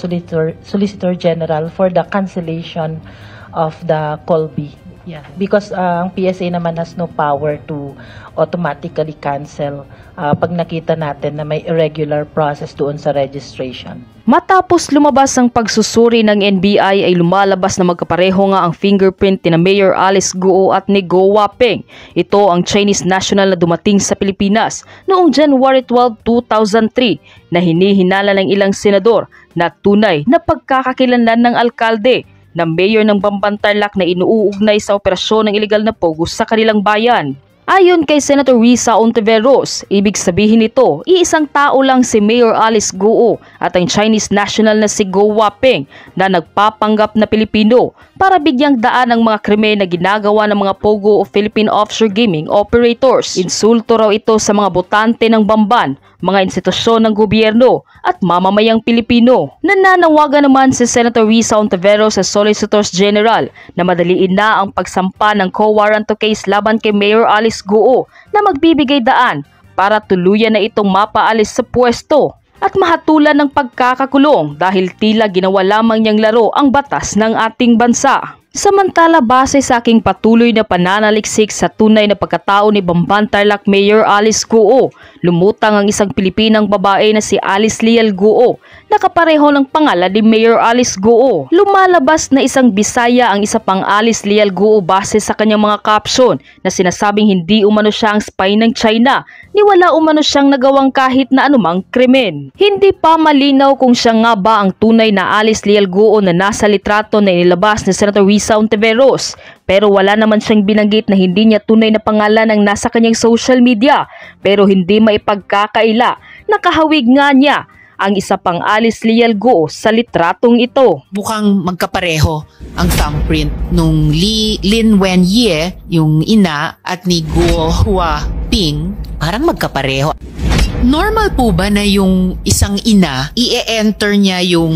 Solicitor General for the cancellation of the Colby. Yeah, because ang PSA naman has no power to automatically cancel pag nakita natin na may irregular process doon sa registration. Matapos lumabas ang pagsusuri ng NBI ay lumalabas na magkapareho nga ang fingerprint ni Mayor Alice Guo at ni Guo Huaping. Ito ang Chinese national na dumating sa Pilipinas noong January 12, 2003 na hinihinala ng ilang senador na tunay na pagkakakilanlan ng alkalde na mayor ng Bamban-Tarlac na inuugnay sa operasyon ng iligal na pogo sa kanilang bayan. Ayon kay Senator Risa Ontiveros, ibig sabihin nito, iisang tao lang si Mayor Alice Guo at ang Chinese national na si Guo Huaping na nagpapanggap na Pilipino para bigyang daan ang mga krimen na ginagawa ng mga pogo o Philippine offshore gaming operators. Insulto raw ito sa mga botante ng Bamban, mga institusyon ng gobyerno at mamamayang Pilipino. Nananawagan naman si Senator Risa Ontiveros sa Solicitors General na madaliin na ang pagsampa ng co-warranto case laban kay Mayor Alice Guo na magbibigay daan para tuluyan na itong mapaalis sa pwesto at mahatulan ng pagkakakulong dahil tila ginawa lamang niyang laro ang batas ng ating bansa. Samantala, base sa aking patuloy na pananaliksik sa tunay na pagkatao ni Bamban-Tarlac Mayor Alice Guo, lumutang ang isang Pilipinang babae na si Alice Leal Guo, nakapareho ng pangalan ni Mayor Alice Guo. Lumalabas na isang Bisaya ang isa pang Alice Leal Guo base sa kanyang mga caption na sinasabing hindi umano siya ang spy ng China, ni wala umano siyang nagawang kahit na anumang krimen. Hindi pa malinaw kung siya nga ba ang tunay na Alice Leal Guo na nasa litrato na inilabas ni Senator Risa Ontiveros, pero wala naman siyang binanggit na hindi niya tunay na pangalan ang nasa kanyang social media, pero hindi maipagkakaila. Nakahawig nga niya ang isa pang Alice Leal Guo sa litratong ito. Mukhang magkapareho ang thumbprint nung Lin Wenye, yung ina, at ni Guo Huaping. Parang magkapareho. Normal po ba na yung isang ina, i-enter niya yung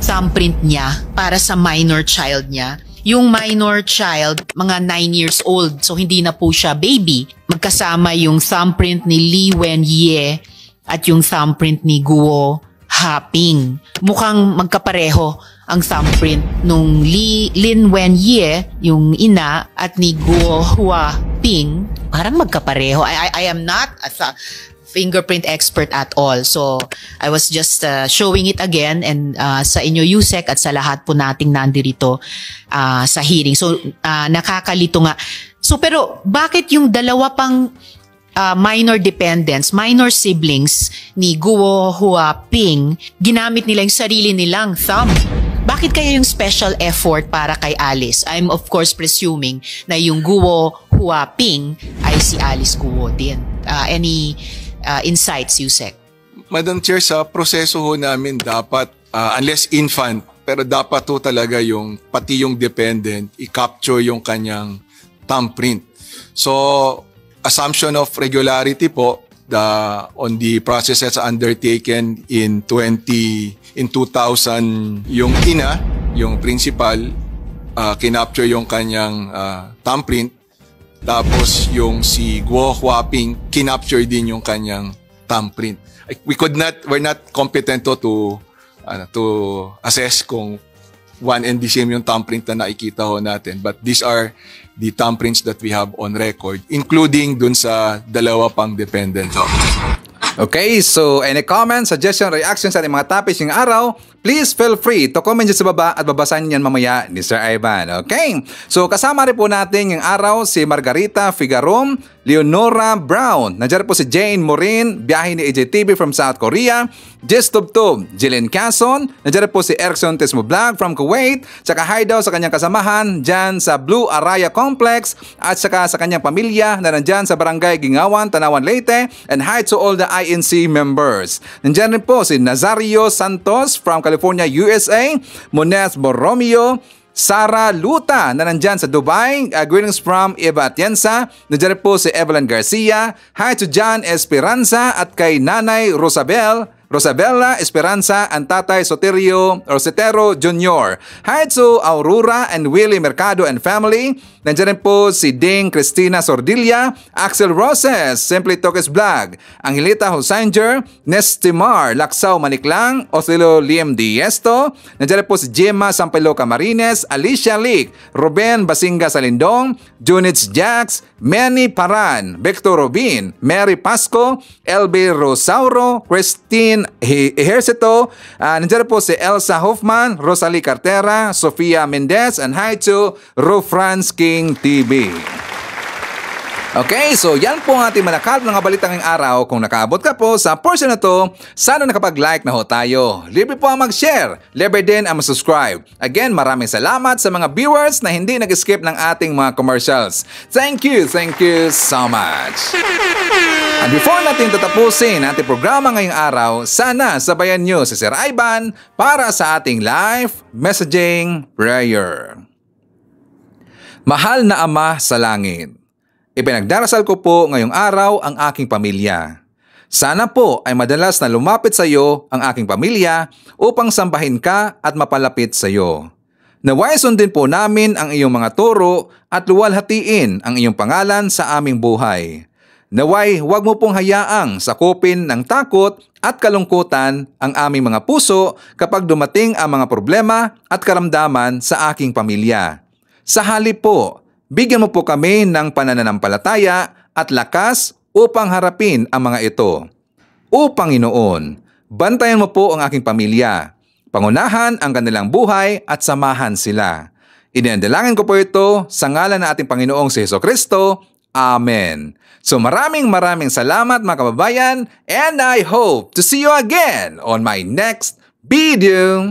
thumbprint niya para sa minor child niya? Yung minor child, mga 9 years old, so hindi na po siya baby. Magkasama yung thumbprint ni Li Wenye at yung thumbprint ni Guo Haping. Mukhang magkapareho ang thumbprint nung Lin Wenye, yung ina, at ni Guo Huaping. Parang magkapareho. I am not a fingerprint expert at all. So, I was just showing it again and sa inyo, Yusek, at sa lahat po nating nandirito sa hearing. So, nakakalito nga. So, pero bakit yung dalawa pang minor dependents, minor siblings ni Guo Huaping, ginamit nila yung sarili nilang thumb? Bakit kaya yung special effort para kay Alice? I'm of course presuming na yung Guo Huaping ay si Alice Guo din. Any insights, Yusek? Madam Chair, sa proseso ho namin dapat, unless infant, pero dapat ho talaga yung, pati yung dependent, i-capture yung kanyang thumbprint. So, assumption of regularity po, on the processes undertaken in 2000, yung ina, yung principal, kinapture yung kanyang thumbprint. Tapos yung si Guo Huaping, kinapture din yung kanyang thumbprint. We're not competent to assess kung one and the same yung thumbprint na nakikita ho natin. But these are the thumbprints that we have on record, including dun sa dalawa pang dependent ho. Okay, so any comments, suggestion, reaction sa ating mga topics ngayong araw, please feel free to comment dyan sa baba at babasahin yan mamaya ni Sir Ivan. Okay, so kasama rin po natin ngayong araw si Margarita Figarom, Leonora Brown, nandiyan po si Jane Morin, biyahe ni AJTV from South Korea, Jess Tubtub, Jillian Cason, nandiyan po si Erickson Tesmo Vlog from Kuwait, saka hi daw sa kanyang kasamahan dyan sa Blue Araya Complex at saka sa kanyang pamilya na nandyan sa Barangay Gingawan, Tanawan, Leyte, and hi to all the INC members. Nandiyan rin po si Nazario Santos from California, USA, Mones Borromeo, Sara Luta na nandyan sa Dubai, greetings from Eva Atienza, nandiyan rin po si Evelyn Garcia, hi to John Esperanza at kay Nanay Rosabella Esperanza and Tatay Sotero Jr. Hi to Aurora and Willie Mercado and family. Nandiyan rin po si Ding Cristina Sordilla, Axel Roses, Simply Tokes Vlog, Angelita Hosanger, Nestimar Laksaw Maniklang, Osilo Liam Diesto. Nandiyan rin po si Gemma Sampelo Camarines, Alicia Leak, Ruben Basinga Salindong, Junits Jax, Manny Paran, Victor Robin, Mary Pasco, LB Rosauro, Christine Ejercito, nandiyan po si Elsa Hoffman, Rosalie Cartera, Sofia Mendez, and hi to Rufrans King TV. Okay, so yan po ang ating manakalap ng balita ngayong araw. Kung nakaabot ka po sa portion na to, sana nakapag-like na ho tayo. Libre po ang mag-share, libre din ang mag-subscribe. Again, maraming salamat sa mga viewers na hindi nag-skip ng ating mga commercials. Thank you so much. And before natin tatapusin ating programa ngayong araw, sana sabayan nyo si Sir Ivan para sa ating live messaging prayer. Mahal na Ama sa Langit, ipinagdarasal ko po ngayong araw ang aking pamilya. Sana po ay madalas na lumapit sa iyo ang aking pamilya upang sambahin ka at mapalapit sa iyo. Naway sundin po namin ang iyong mga turo at luwalhatiin ang iyong pangalan sa aming buhay. Naway huwag mo pong hayaang sakupin ng takot at kalungkutan ang aming mga puso kapag dumating ang mga problema at karamdaman sa aking pamilya. Sa halip po, bigyan mo po kami ng pananampalataya at lakas upang harapin ang mga ito. O Panginoon, bantayan mo po ang aking pamilya. Pangunahan ang kanilang buhay at samahan sila. Inandalangin ko po ito sa ngalan ng ating Panginoong si Jesucristo. Amen. So maraming salamat mga kababayan, and I hope to see you again on my next video.